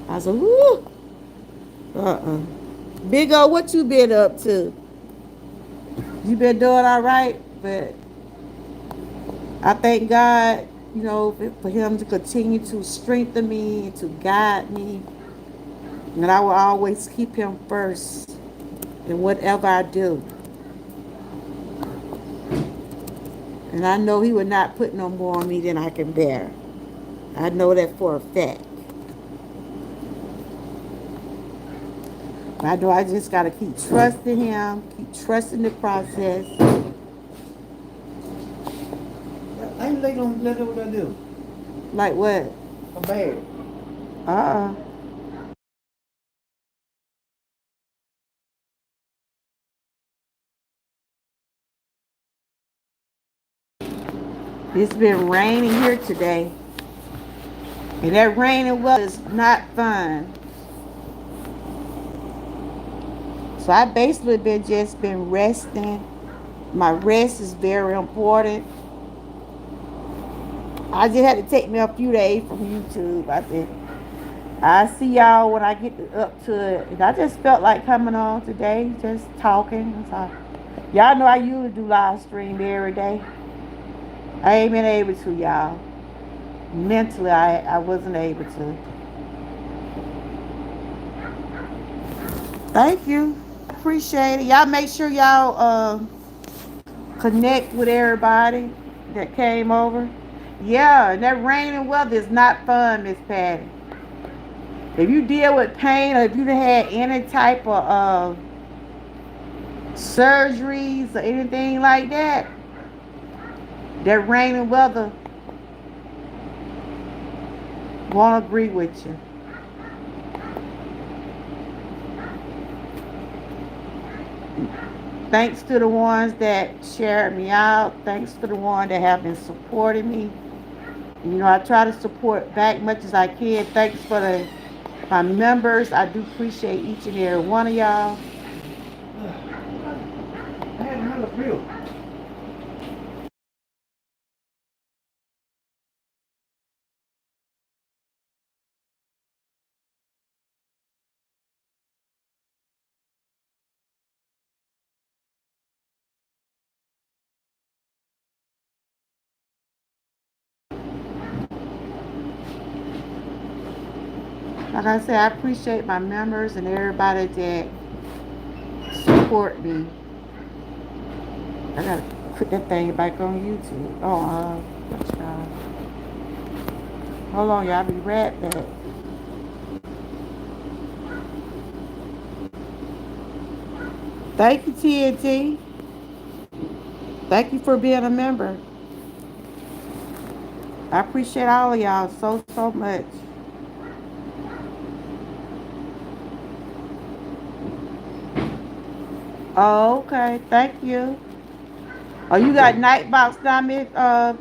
I said, whoo, uh-uh. Big O, what you been up to? You been doing all right? But I thank God, for him to continue to strengthen me and to guide me. And I will always keep him first in whatever I do. And I know he would not put no more on me than I can bear. I know that for a fact. I know I just got to keep trusting him, keep trusting the process. I ain't they gonna let what I do. Like what? I'm bad. Uh-uh. It's been raining here today. And that raining weather is not fun. So I basically been resting. My rest is very important. I just had to take me a few days from YouTube. I said, I see y'all when I get up to it. And I just felt like coming on today, just talking. So, y'all know I usually do live stream every day. I ain't been able to, y'all. Mentally, I wasn't able to. Thank you. Appreciate it. Y'all make sure y'all connect with everybody that came over. Yeah, and that rain and weather is not fun, Miss Patty. If you deal with pain or if you had any type of surgeries or anything like that, that rain and weather won't agree with you. Thanks to the ones that shared me out. Thanks to the ones that have been supporting me. You know, I try to support back much as I can. Thanks for my members. I do appreciate each and every one of y'all. I had another bill. Like I said, I appreciate my members and everybody that support me. I gotta put that thing back on YouTube. Oh, what y'all? Hold on, y'all. Be right back. Thank you, TNT. Thank you for being a member. I appreciate all of y'all so much. Oh, okay. Thank you. Oh, you got Nightbox down there,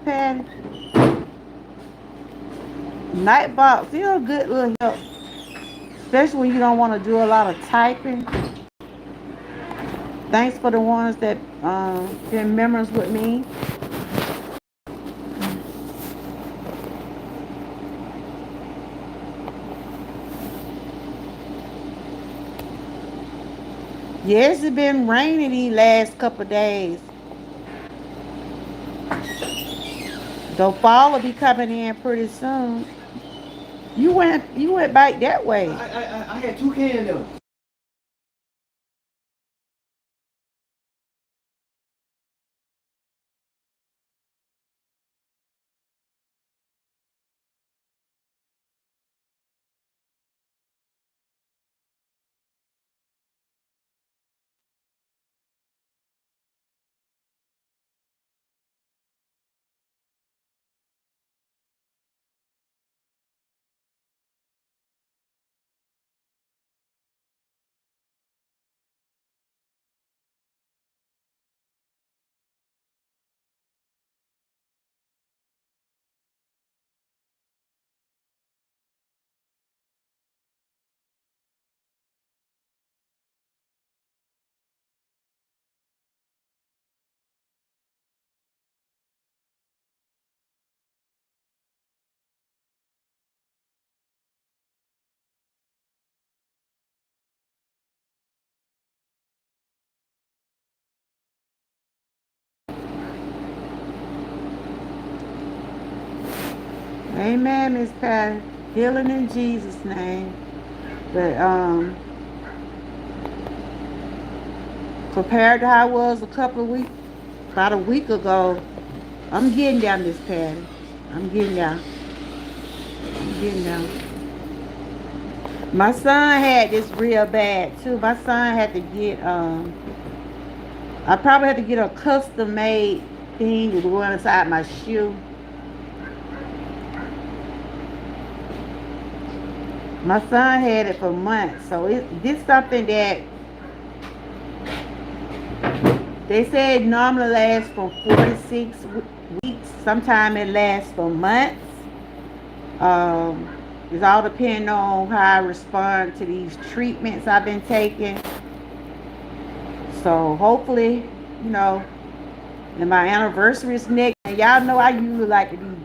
Patty? Nightbox, still a good little help. Especially when you don't want to do a lot of typing. Thanks for the ones that been members with me. Yes, it's been raining these last couple of days. The fall will be coming in pretty soon. You went back that way. I had two cans though. Amen, Miss Patty. Healing in Jesus' name. But compared to how I was a couple of weeks, about a week ago, I'm getting down, Miss Patty. I'm getting down. I'm getting down. My son had this real bad too. My son had to get I probably had to get a custom made thing to go inside my shoe. My son had it for months, so this something that they said normally lasts from 4 to 6 weeks. Sometimes it lasts for months. Um, it's all depending on how I respond to these treatments I've been taking. So hopefully, you know, and my anniversary is next. And y'all know I usually like to be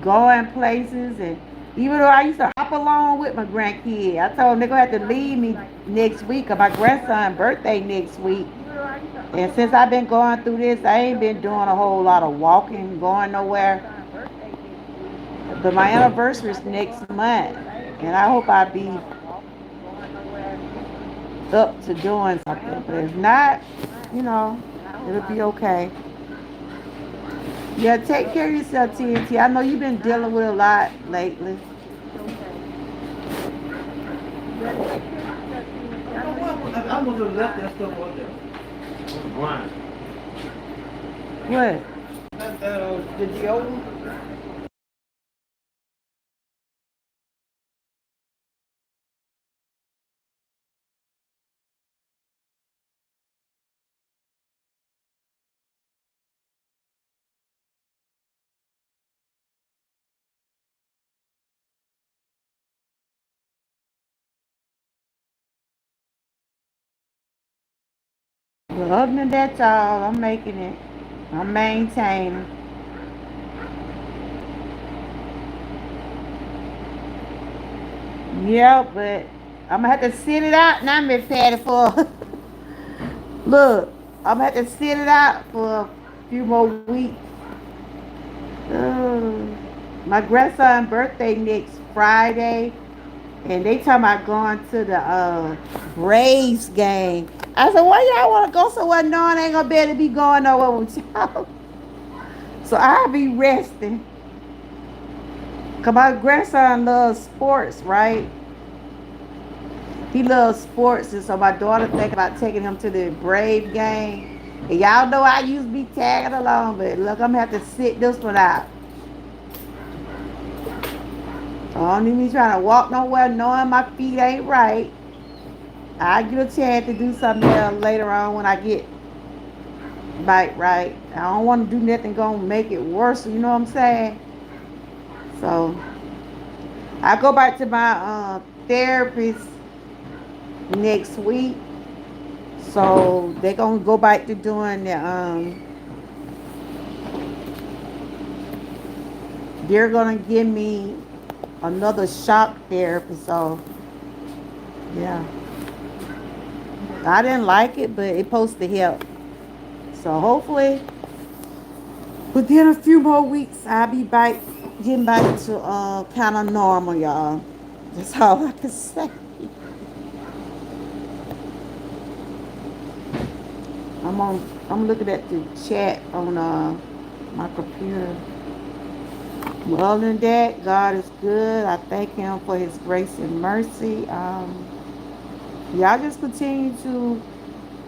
going places, and even though I used to hop along with my grandkid, I told them they're gonna have to leave me next week cause my grandson's birthday next week. And since I've been going through this, I ain't been doing a whole lot of walking, going nowhere. But my anniversary is next month, and I hope I be up to doing something. But if not, you know, it'll be okay. Yeah, take care of yourself, TNT. I know you've been dealing with a lot lately. I must have left that stuff on there. On the blind. What? The deodorant. Well, other than that, y'all, I'm making it. I'm maintaining. Yeah, but I'm gonna have to sit it out now, Miss Patty, for look. I'm gonna have to sit it out for a few more weeks. Uh, my grandson's birthday next Friday, and they talking about going to the Braves game. I said, why y'all want to go somewhere knowing I ain't gonna be able to be going nowhere with y'all? So I'll be resting. Cause my grandson loves sports, right? He loves sports, and so my daughter think about taking him to the Brave game. And y'all know I used to be tagging along, but look, I'm gonna have to sit this one out. So I don't need me trying to walk nowhere knowing my feet ain't right. I get a chance to do something else later on when I get right. I don't want to do nothing gonna make it worse. You know what I'm saying? So I go back to my therapist next week. So they're gonna go back to doing the they're gonna give me another shock therapy. So yeah, I didn't like it, but it's supposed to help. So hopefully within a few more weeks I'll be back, getting back to kind of normal, y'all. That's all I can say. I'm looking at the chat on my computer. Other than that, God is good. I thank Him for His grace and mercy. Y'all just continue to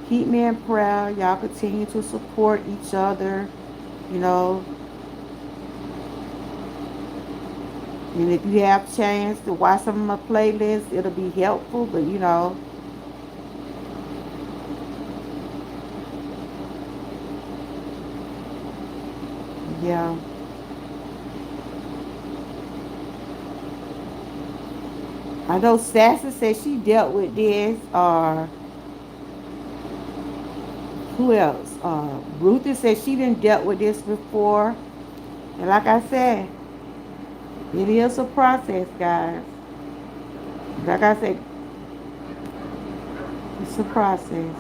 keep me in prayer. Y'all continue to support each other. You know, and if you have a chance to watch some of my playlists, it'll be helpful. But you know, yeah. I know Sassy said she dealt with this, or who else? Ruthie said she didn't dealt with this before. And like I said, it is a process, guys. Like I said, it's a process.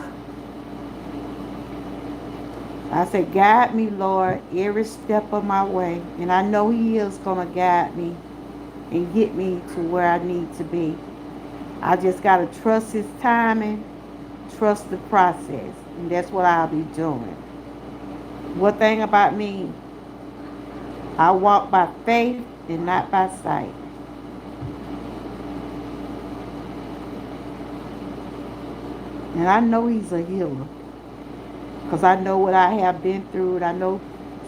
I said, guide me, Lord, every step of my way. And I know He is going to guide me and get me to where I need to be. I just got to trust His timing, trust the process. And that's what I'll be doing. One thing about me, I walk by faith and not by sight. And I know He's a healer. Because I know what I have been through. And I know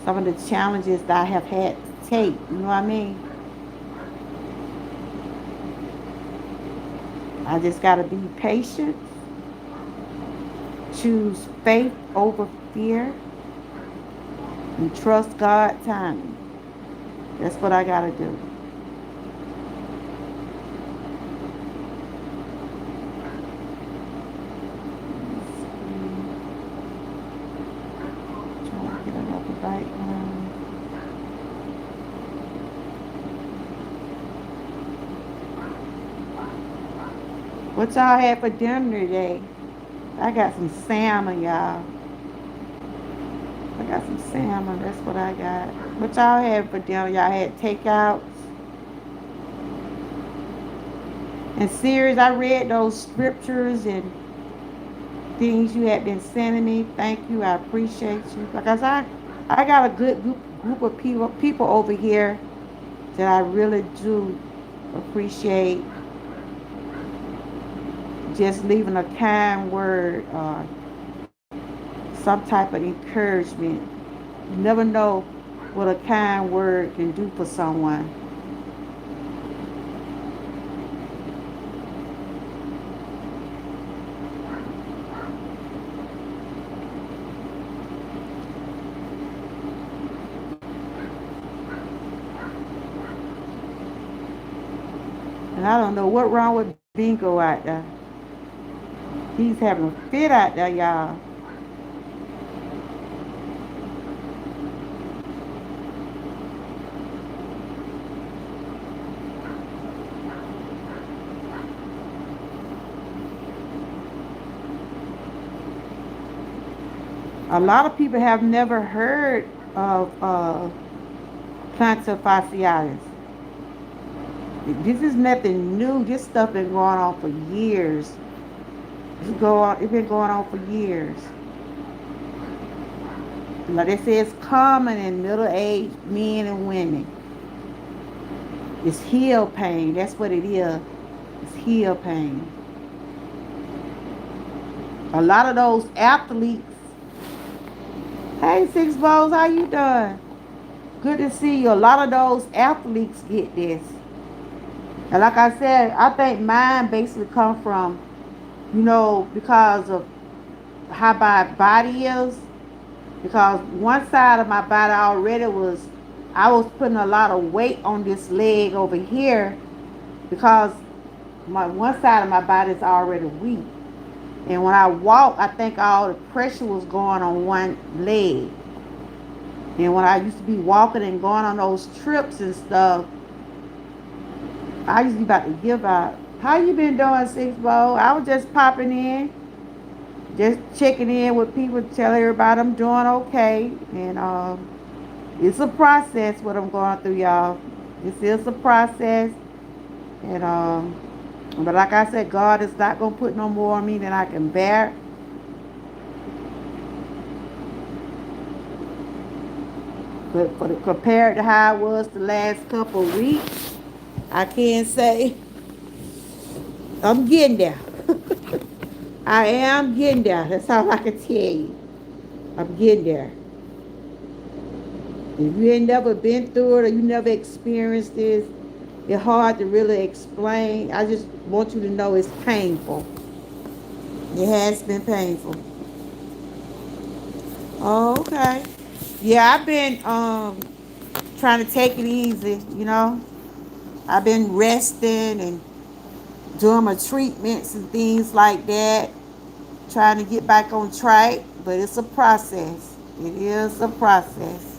some of the challenges that I have had to take. You know what I mean? I just got to be patient. Choose faith over fear. And trust God's timing. That's what I got to do. What y'all had for dinner today? I got some salmon, y'all. I got some salmon. That's what I got. What y'all had for dinner? Y'all had takeouts. And serious, I read those scriptures and things you had been sending me. Thank you. I appreciate you. Because I got a good group of people over here that I really do appreciate just leaving a kind word or some type of encouragement. You never know what a kind word can do for someone. And I don't know what wrong with Bingo out there. He's having a fit out there, y'all. A lot of people have never heard of plantar fasciitis. This is nothing new. This stuff been going on for years. It's been going on for years. Like they say, it's common in middle-aged men and women. It's heel pain. That's what it is. It's heel pain. A lot of those athletes. Hey, Six Balls, how you doing? Good to see you. A lot of those athletes get this. And like I said, I think mine basically come from, because of how my body is. Because one side of my body already I was putting a lot of weight on this leg over here because my one side of my body is already weak. And when I walk, I think all the pressure was going on one leg. And when I used to be walking and going on those trips and stuff, I used to be about to give out. How you been doing, Six Bowl? I was just popping in, just checking in with people, tell everybody I'm doing okay. And it's a process what I'm going through, y'all. This is a process. And but like I said, God is not gonna put no more on me than I can bear. But compared to how I was the last couple of weeks, I can't say I'm getting there. I am getting there. That's all I can tell you. I'm getting there. If you ain't never been through it or you never experienced this, it's hard to really explain. I just want you to know it's painful. It has been painful. Oh, okay. Yeah, I've been trying to take it easy. I've been resting and doing my treatments and things like that, trying to get back on track, but it's a process. It is a process.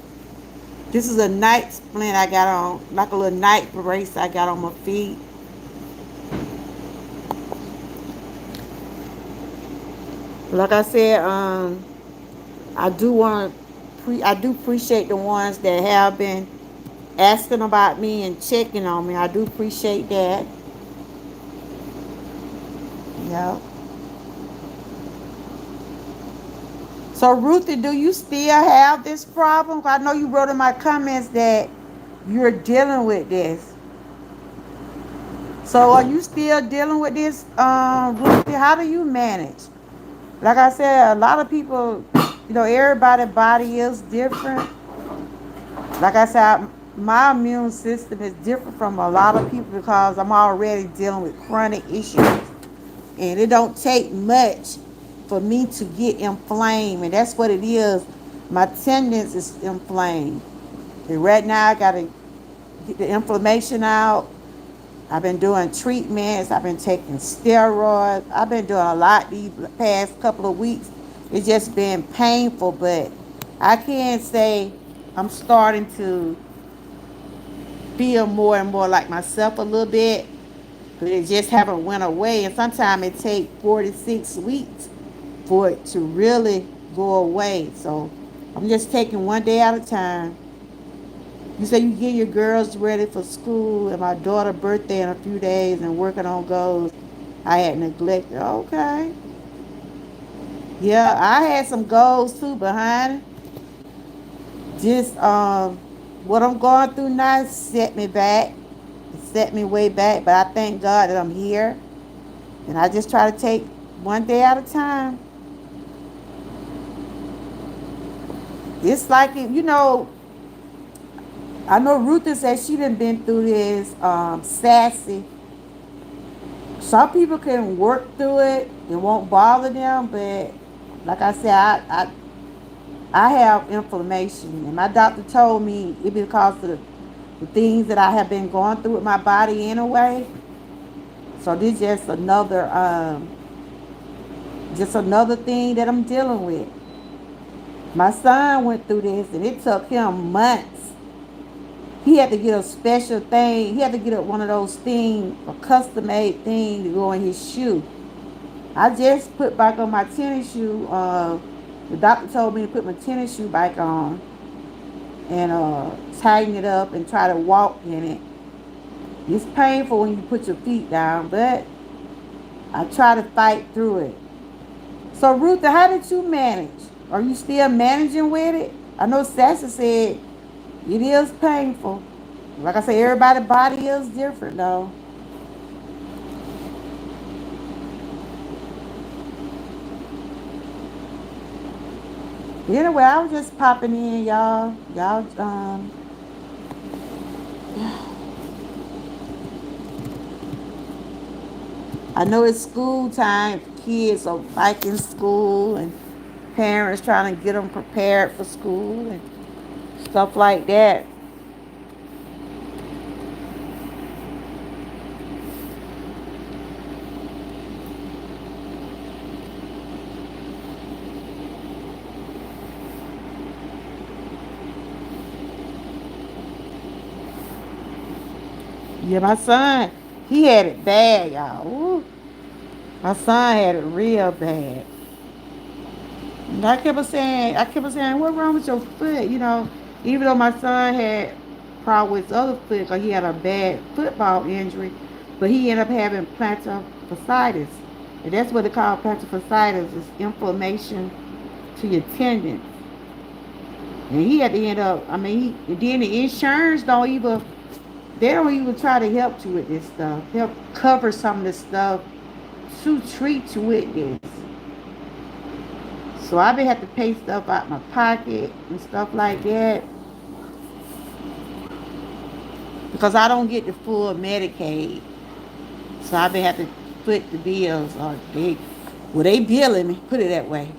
This is a night splint I got on, like a little night brace I got on my feet. Like I said, I do appreciate the ones that have been asking about me and checking on me. I do appreciate that. Yeah. So Ruthie, do you still have this problem? I know you wrote in my comments that you're dealing with this. So are you still dealing with this, Ruthie? How do you manage? Like I said, a lot of people, everybody's body is different. Like I said, my immune system is different from a lot of people because I'm already dealing with chronic issues. And it don't take much for me to get inflamed. And that's what it is. My tendons is inflamed. And right now I got to get the inflammation out. I've been doing treatments. I've been taking steroids. I've been doing a lot these past couple of weeks. It's just been painful, but I can't say I'm starting to feel more and more like myself a little bit. but it just haven't went away. And sometimes it take 4 to 6 weeks for it to really go away. So I'm just taking one day at a time. You say you get your girls ready for school, and my daughter's birthday in a few days, and working on goals I had neglected. Okay, yeah, I had some goals too behind it. Just what I'm going through now set me back. It set me way back, but I thank God that I'm here, and I just try to take one day at a time. It's like I know Ruthie said she done been through this sassy. Some people can work through it. It won't bother them, but like I said, I have inflammation, and my doctor told me it because of the things that I have been going through with my body anyway. So this just another thing that I'm dealing with. My son went through this, and it took him months. He had to get a special thing. He had to get one of those things, a custom made thing to go in his shoe. I just put back on my tennis shoe. The doctor told me to put my tennis shoe back on and tighten it up and try to walk in it. It's painful when you put your feet down, but I try to fight through it. So, Ruth, how did you manage? Are you still managing with it? I know Sasha said it is painful. Like I said, everybody's body is different, though. Anyway, I was just popping in, y'all. I know it's school time. Kids are back in school, and parents trying to get them prepared for school and stuff like that. Yeah, my son, he had it bad, y'all. Ooh, my son had it real bad. And I kept on saying, what wrong with your foot? Even though my son had problem with his other foot because he had a bad football injury, but he ended up having plantar fasciitis. And that's what they call plantar fasciitis, is inflammation to your tendons. And he had to end up, and then the insurance they don't even try to help you with this stuff. Help cover some of the stuff to treat you with this. So I been have to pay stuff out my pocket and stuff like that because I don't get the full Medicaid. So I been have to put the bills or they billing me, put it that way.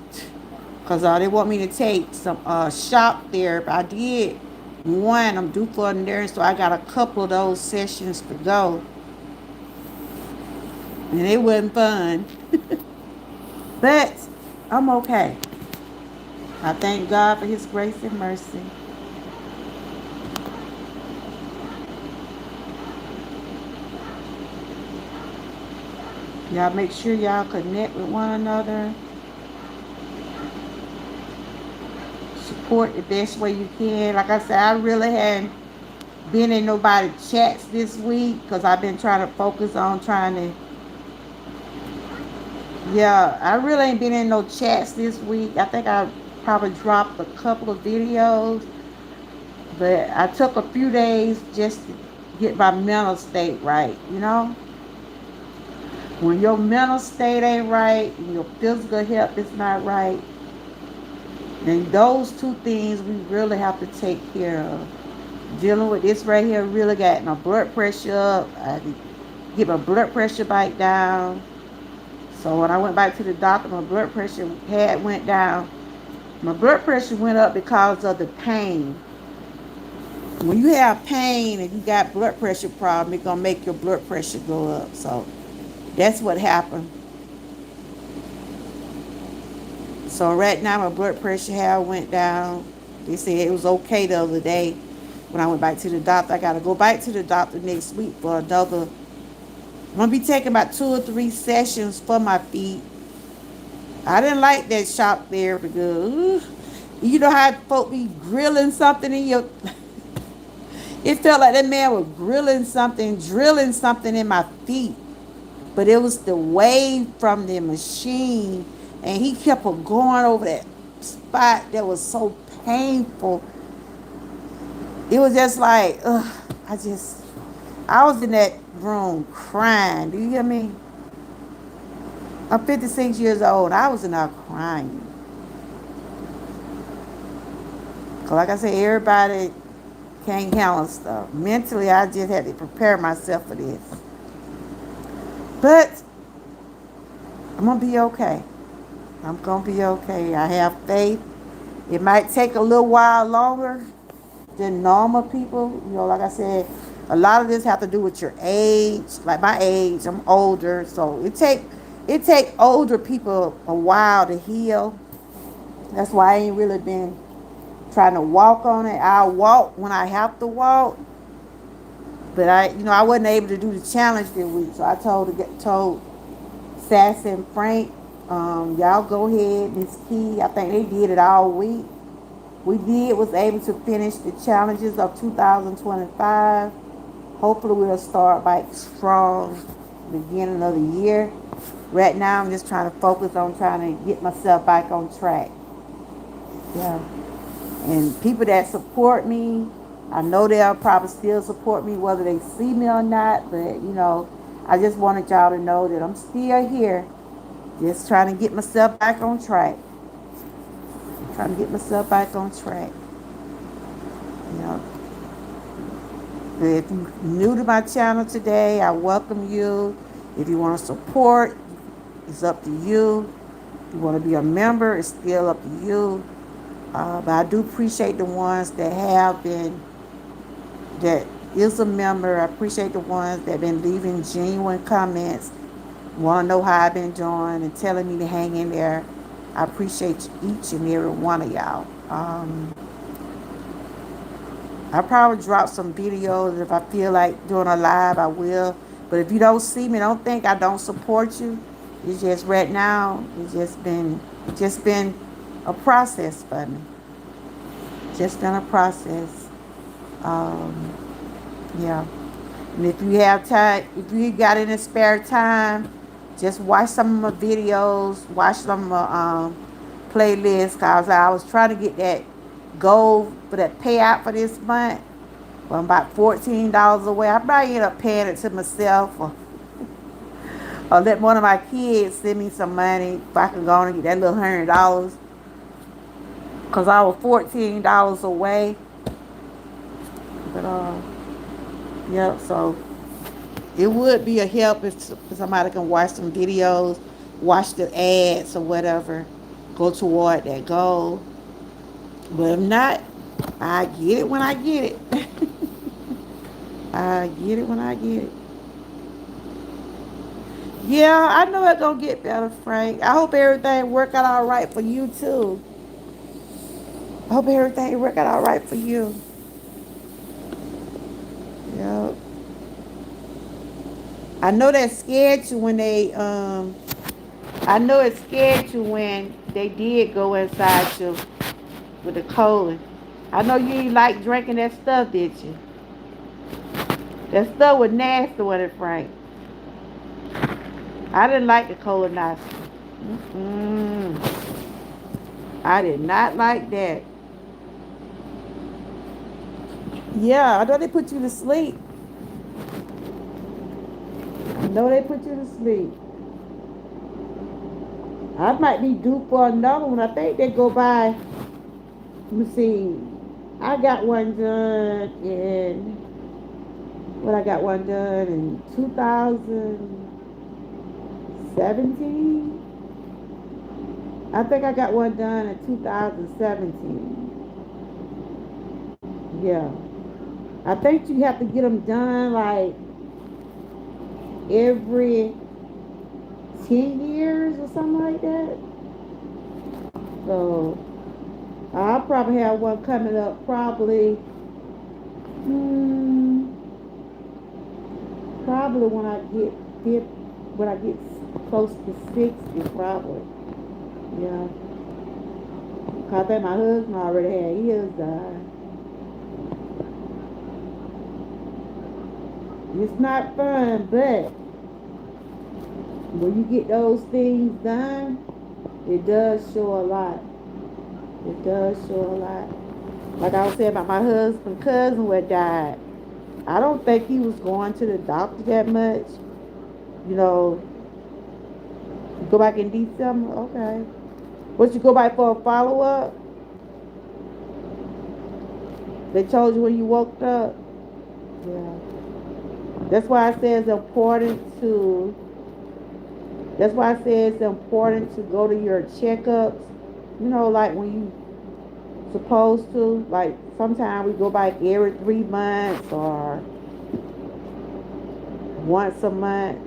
Because they want me to take some shock therapy. I did one. I'm due for a nurse, so I got a couple of those sessions to go. And it wasn't fun. But I'm okay. I thank God for his grace and mercy. Y'all make sure y'all connect with one another. Support the best way you can. Like I said, I really hadn't been in nobody's chats this week because I've been trying to focus on trying to. Yeah, I really ain't been in no chats this week. I think I probably dropped a couple of videos, but I took a few days just to get my mental state right, When your mental state ain't right and your physical health is not right, then those two things we really have to take care of. Dealing with this right here really got my blood pressure up. I had to get my blood pressure back down. So when I went back to the doctor, my blood pressure had went down. My blood pressure went up because of the pain. When you have pain and you got blood pressure problem, it's gonna make your blood pressure go up. So that's what happened. So right now my blood pressure had went down. They said it was okay the other day when I went back to the doctor. I gotta go back to the doctor next week for another I'm gonna be taking about 2 or 3 sessions for my feet. I didn't like that shock therapy, girl. You know how folk be grilling something in your. It felt like that man was grilling something, drilling something in my feet. But it was the wave from the machine, and he kept on going over that spot that was so painful. It was just like, ugh, I was in that room crying. Do you hear me? I'm 56 years old. I was in there crying. 'Cause like I said, everybody can't handle stuff. Mentally, I just had to prepare myself for this. But I'm going to be okay. I'm going to be okay. I have faith. It might take a little while longer than normal people. You know, like I said, a lot of this have to do with your age. Like my age, I'm older. So it take older people a while to heal. That's why I ain't really been trying to walk on it. I'll walk when I have to walk. But I wasn't able to do the challenge this week. So I told Sass and Frank, y'all go ahead. It's key. I think they did it all week. Was able to finish the challenges of 2025. Hopefully we'll start back strong beginning of the year. Right now I'm just trying to focus on trying to get myself back on track. Yeah. And people that support me, I know they'll probably still support me whether they see me or not. But, I just wanted y'all to know that I'm still here. Just trying to get myself back on track. Trying to get myself back on track. You know. If you're new to my channel today, I welcome you. If you want to support, it's up to you. If you want to be a member, it's still up to you. But I do appreciate the ones that have been, that is a member. I appreciate the ones that have been leaving genuine comments, want to know how I've been doing, and telling me to hang in there. I appreciate each and every one of y'all. I probably drop some videos. If I feel like doing a live, I will. But if you don't see me, don't think I don't support you. It's just right now, it's just been a process for me. Just been a process. Yeah. And if you have time, if you got any spare time, just watch some of my videos, watch some of my playlists. Cause I was trying to get that goal for that payout for this month. Well, I'm about $14 away. I probably end up paying it to myself, or let one of my kids send me some money if I can go on and get that little $100. Cause I was $14 away. But yep. So it would be a help if somebody can watch some videos, watch the ads or whatever, go toward that goal. But if not, I get it when I get it. I get it when I get it. Yeah, I know it's gonna get better, Frank. I hope everything work out all right for you too. I hope everything work out all right for you. Yep. I know that scared you when they I know it scared you when they did go inside you with the colon. I know you ain't like drinking that stuff, did you? That stuff was nasty, wasn't it, Frank? I didn't like the colonoscopy. Mm-mm. I did not like that. Yeah, I know they put you to sleep. I know they put you to sleep. I might be due for another one. I think they go by. Let me see. I got one done in. What I got one done in 2017. I think I got one done in 2017. Yeah. I think you have to get them done like every 10 years or something like that. So I'll probably have one coming up probably when I get 50, when I get close to 60, probably. Yeah. 'Cause I think my husband already had his done. It's not fun, but when you get those things done, it does show a lot. It does show a lot. Like I was saying about my husband's cousin who had died. I don't think he was going to the doctor that much. You know, you go back in December, okay. But you go back for a follow up? They told you when you woke up? Yeah. That's why I say it's important to that's why I say it's important to go to your checkups. You know, like when you supposed to, like sometimes we go back every 3 months or once a month.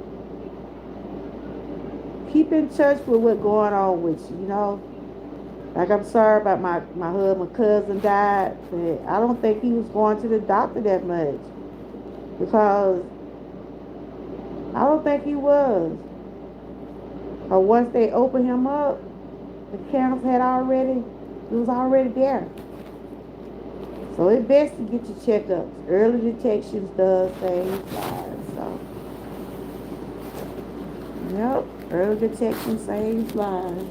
Keep in touch with what's going on with you, you know. Like I'm sorry about my husband, my cousin died, but I don't think he was going to the doctor that much because I don't think he was. Or once they opened him up, the cancer it was already there. So it's best to get your checkups. Early detection does save lives. So, yep, early detection saves lives.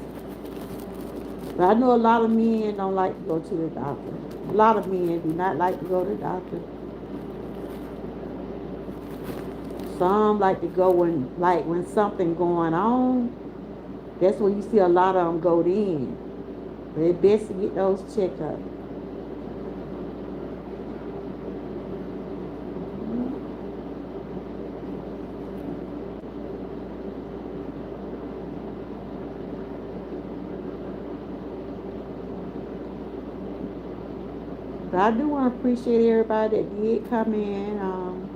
But I know a lot of men don't like to go to the doctor. A lot of men do not like to go to the doctor. Some like to go when something going on. That's when you see a lot of them go in. But it's best to get those checkups. But I do want to appreciate everybody that did come in. I'm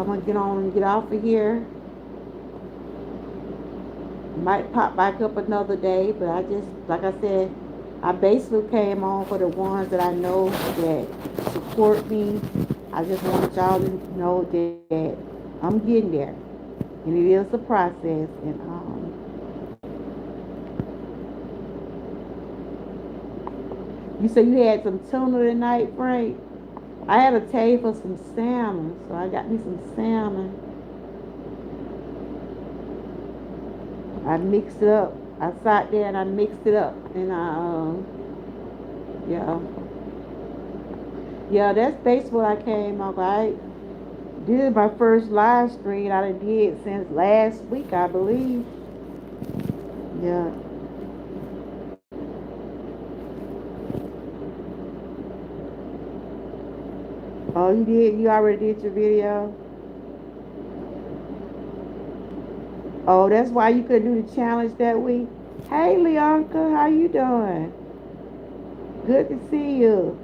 gonna get on and get off of here. Might pop back up another day, but I just, like I said, I basically came on for the ones that I know that support me. I just want y'all to know that I'm getting there, and it is a process. And you said you had some tuna tonight, Frank. I had a table for some salmon, so I got me some salmon. I mixed it up. I sat there and I mixed it up, and yeah, yeah. That's basically what I came up. I did my first live stream. I done did since last week, I believe. Yeah. Oh, you did? You already did your video? Oh, that's why you couldn't do the challenge that week. Hey, Leonka, how you doing? Good to see you.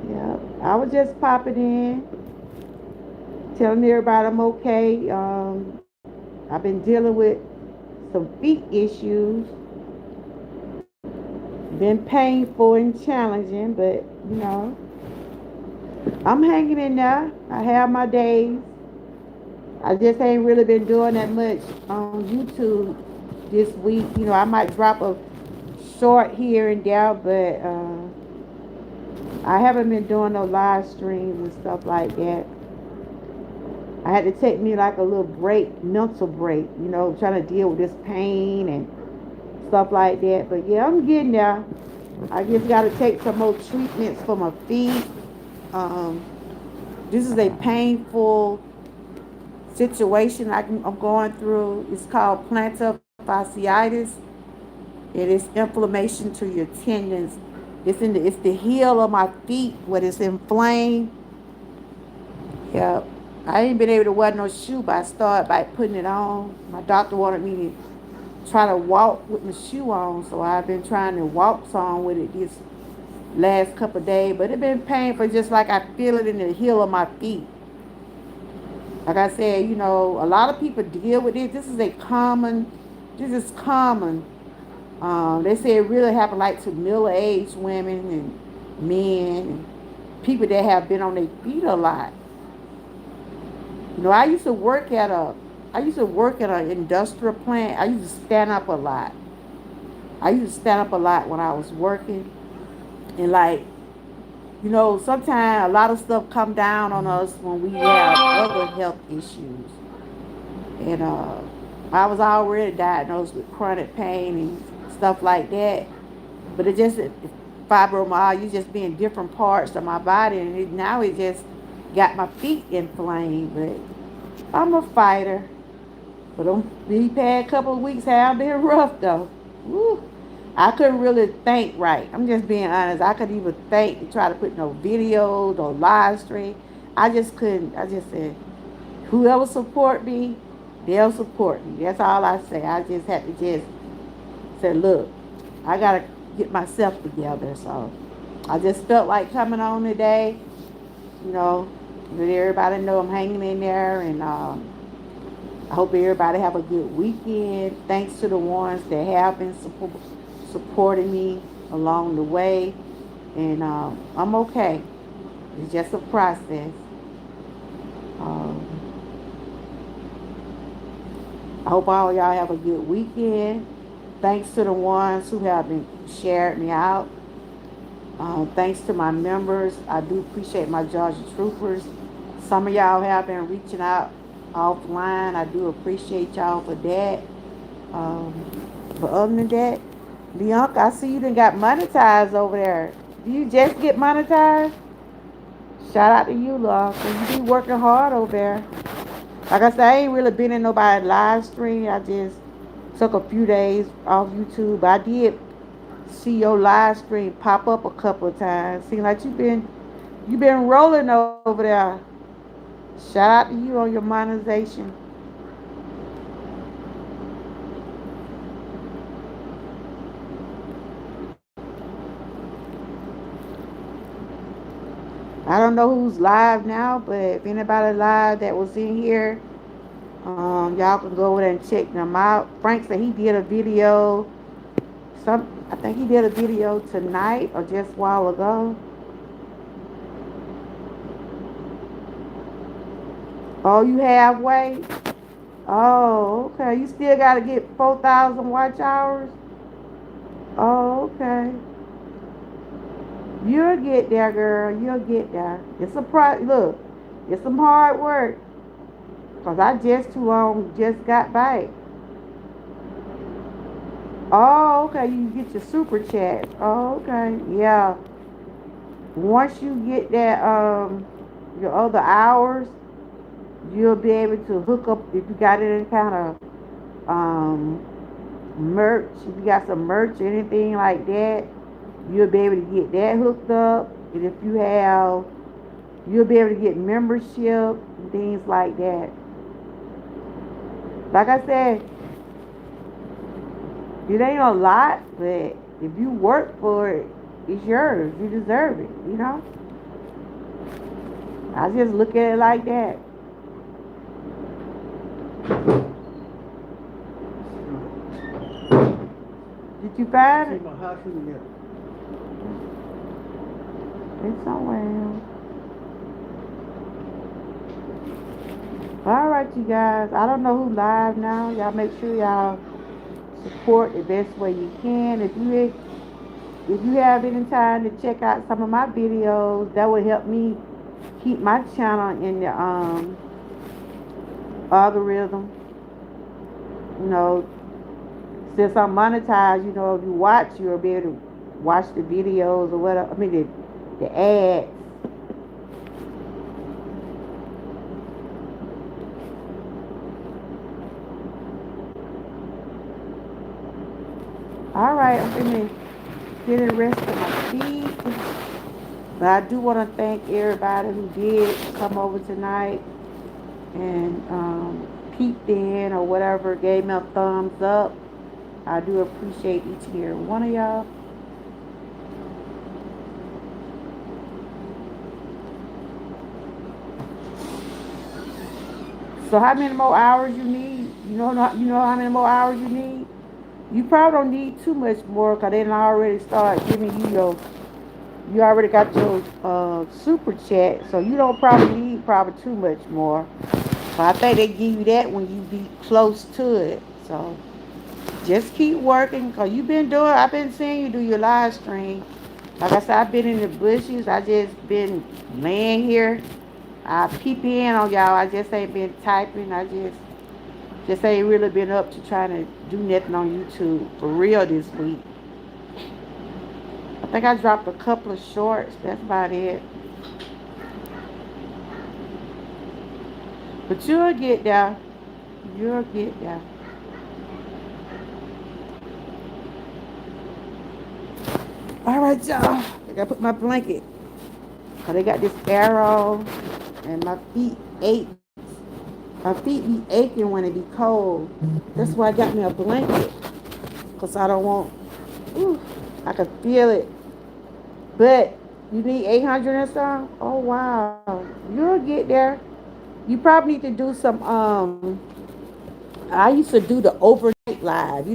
Yeah, I was just popping in, telling everybody I'm okay. I've been dealing with some feet issues. Been painful and challenging, but you know, I'm hanging in there. I have my days. I just ain't really been doing that much on YouTube this week. You know, I might drop a short here and there, but I haven't been doing no live streams and stuff like that. I had to take me like a little break, mental break, you know, trying to deal with this pain and stuff like that. But yeah, I'm getting there. I just got to take some more treatments for my feet. Um, this is a painful situation I'm going through. It's called plantar fasciitis. It is inflammation to your tendons. It's the heel of my feet where it's inflamed. Yeah, I ain't been able to wear no shoe, but I started by putting it on. My doctor wanted me to try to walk with my shoe on, so I've been trying to walk some with it this last couple of days. But it's been painful, just like I feel it in the heel of my feet. Like I said, you know, a lot of people deal with it. This is common. They say it really happen like to middle-aged women and men and people that have been on their feet a lot. I used to work at an industrial plant. I used to stand up a lot. I used to stand up a lot when I was working, and like, sometimes a lot of stuff come down on us when we have other health issues. And I was already diagnosed with chronic pain and stuff like that. But it just fibromyalgia just being different parts of my body, and now it just got my feet inflamed. But I'm a fighter. But these past couple of weeks have been rough though. Woo. I couldn't really think right. I'm just being honest. I couldn't even think to try to put no videos or live stream. I just couldn't. I just said, whoever support me, they'll support me. That's all I say. I just had to just say, look, I gotta get myself together. So I just felt like coming on today. You know, let everybody know I'm hanging in there, and I hope everybody have a good weekend. Thanks to the ones that have been supporting me along the way, and I'm okay. It's just a process. Um, I hope all y'all have a good weekend. Thanks to the ones who have been shared me out. Thanks to my members. I do appreciate my Georgia Troopers. Some of y'all have been reaching out offline. I do appreciate y'all for that. Um, but other than that, Bianca, I see you done got monetized over there. Do you just get monetized? Shout out to you, love. You be working hard over there. Like I said, I ain't really been in nobody live stream. I just took a few days off YouTube. But I did see your live stream pop up a couple of times. Seem like you been rolling over there. Shout out to you on your monetization. I don't know who's live now, but if anybody live that was in here, y'all can go over there and check them out. Frank said he did a video. I think he did a video tonight or just a while ago. Oh, you halfway? Oh, okay. You still got to get 4,000 watch hours? Oh, okay. You'll get there, girl. You'll get there. It's a look, it's some hard work. Cause I just too long just got back. Oh, okay. You get your super chat. Oh, okay. Yeah. Once you get that your other hours, you'll be able to hook up if you got any kind of merch. If you got some merch or anything like that, you'll be able to get that hooked up. And if you have, you'll be able to get membership and things like that. Like I said, it ain't a lot, but if you work for it, it's yours. You deserve it. I just look at it like that. Did you find it? It's somewhere. All right, you guys. I don't know who live now. Y'all make sure y'all support the best way you can. If you have any time to check out some of my videos, that would help me keep my channel in the algorithm. You know, since I'm monetized, if you watch, you'll be able to watch the videos or whatever. I mean, the ads. All right, I'm going to get the rest of my feet. But I do want to thank everybody who did come over tonight and peeped in or whatever, gave me a thumbs up. I do appreciate each and every one of y'all. So how many more hours you need? You know how many more hours you need? You probably don't need too much more because they done already start giving you already got your super chat, so you don't probably need too much more. So I think they give you that when you be close to it. So just keep working because I've been seeing you do your live stream. Like I said, I've been in the bushes. I just been laying here. I peep in on y'all. I just ain't been typing. I just ain't really been up to trying to do nothing on YouTube for real this week. I think I dropped a couple of shorts. That's about it. But you'll get there. You'll get there. All right, y'all. I gotta put my blanket. Cause they got this arrow, and my feet ache. My feet be aching when it be cold. That's why I got me a blanket. Cause I don't want. Ooh, I can feel it. But you need 800 and something. Oh wow, you'll get there. You probably need to do some. I used to do the overnight live.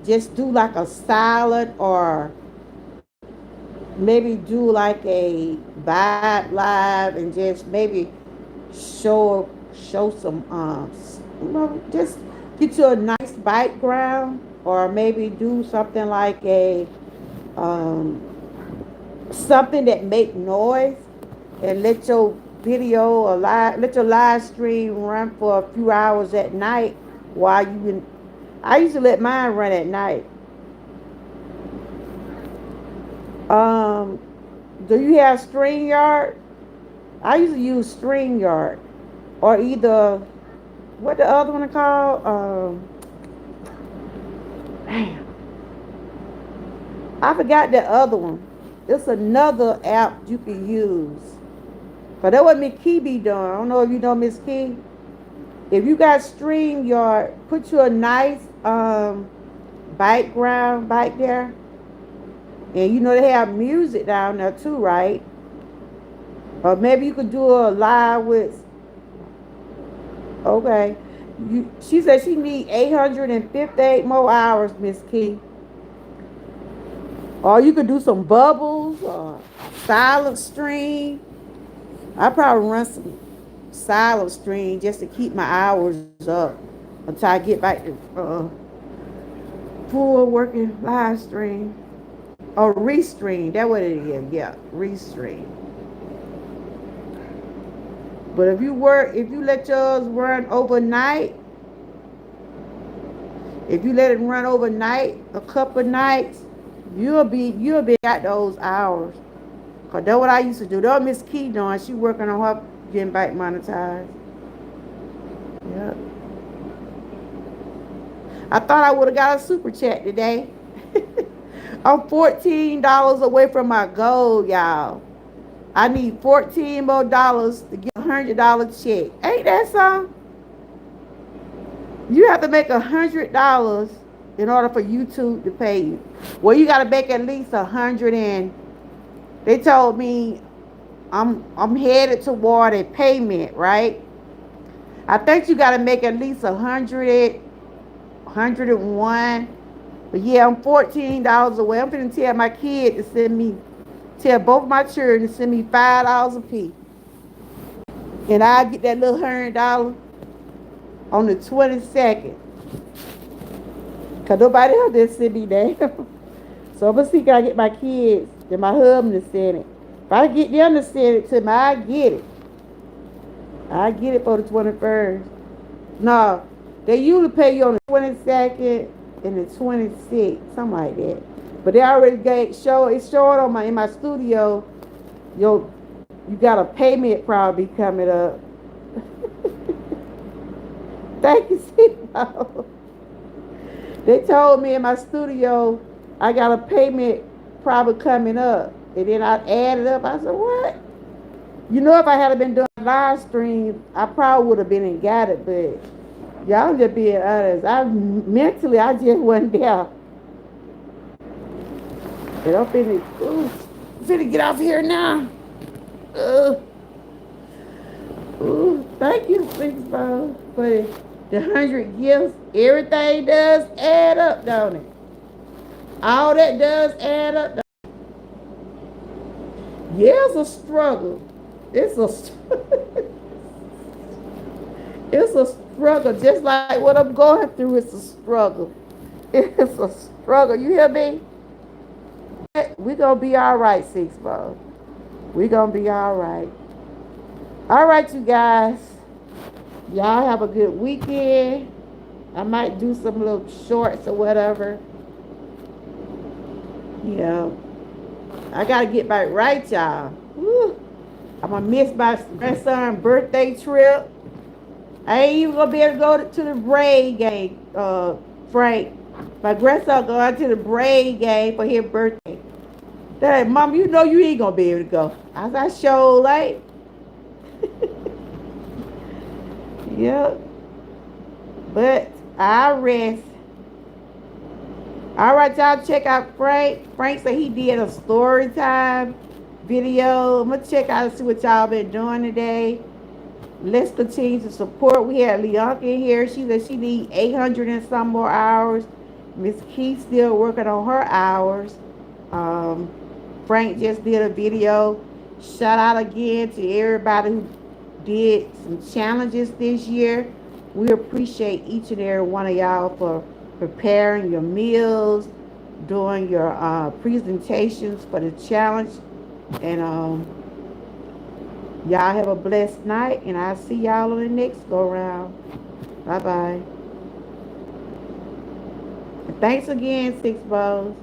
Just do like a salad or maybe do like a vibe live and just maybe show some just get you a nice background or maybe do something like a um something that make noise and let your live stream run for a few hours at night while you in. I used to let mine run at night. um do you have StreamYard? I used to use StreamYard or either what the other one called. Damn, I forgot the other one. It's another app you can use. But that what Miss Key be doing. I don't know if you know Miss Key. If you got StreamYard, put you a nice background back there. And they have music down there too, right? Or maybe you could do a live with. Okay. She said she need 858 more hours, Miss Key. Or you could do some bubbles or silent stream. I probably run some silent stream just to keep my hours up until I get back to full working live stream. Or restream. That's what it is. Yeah, restream. But if you let yours run overnight, if you let it run overnight, a couple of nights, you'll be at those hours. Cause that's what I used to do. That was Miss Key doing. She working on her getting back monetized. Yep. I thought I would have got a super chat today. I'm $14 away from my goal, y'all. I need $14 more to get $100 check. Ain't that something? You have to make $100 in order for YouTube to pay you. Well, you got to make at least 100 and they told me I'm headed toward a payment, right? I think you got to make at least 101. But yeah, I'm $14 away. I'm gonna tell my kid to tell both my children to send me $5 a piece, and I get that little $100 on the 22nd. Cause nobody else did send me that. So I'm gonna see if I get my kids and my husband to send it. If I get them to send it to me, I get it. I get it for the 21st. No, they usually pay you on the 22nd and the 26th, something like that. But they already it's showing on in my studio. You got a payment probably coming up. Thank you, Steve. They told me in my studio I got a payment probably coming up. And then I added up. I said, what? If I had been doing live stream, I probably would have been and got it. But y'all just being honest. I just wasn't there. And I'm finna get off here now. Thank you, Six Ball, for the 100 gifts. Everything does add up, don't it? All that does add up. Yeah, it's a struggle. It's a struggle, just like what I'm going through. It's a struggle. It's a struggle. You hear me? We gonna be all right, Six Ball. We gonna be all right. All right, you guys. Y'all have a good weekend. I might do some little shorts or whatever. Yeah. I gotta get back right, y'all. Woo. I'm gonna miss my grandson's birthday trip. I ain't even gonna be able to go to the Braves game, Frank. My grandson going to the Braves game for his birthday. They're like, Mom, you know you ain't gonna be able to go. I said, I sure like. Yep. But I rest. All right, y'all check out Frank. Frank said he did a story time video. I'm gonna check out and see what y'all been doing today. Let's continue to support. We had Leonka in here. She said she need 800 and some more hours. Miss Keith still working on her hours. Um, Frank just did a video. Shout out again to everybody who did some challenges this year. We appreciate each and every one of y'all for preparing your meals, doing your presentations for the challenge. And y'all have a blessed night, and I'll see y'all on the next go round. Bye bye. Thanks again, Six Balls.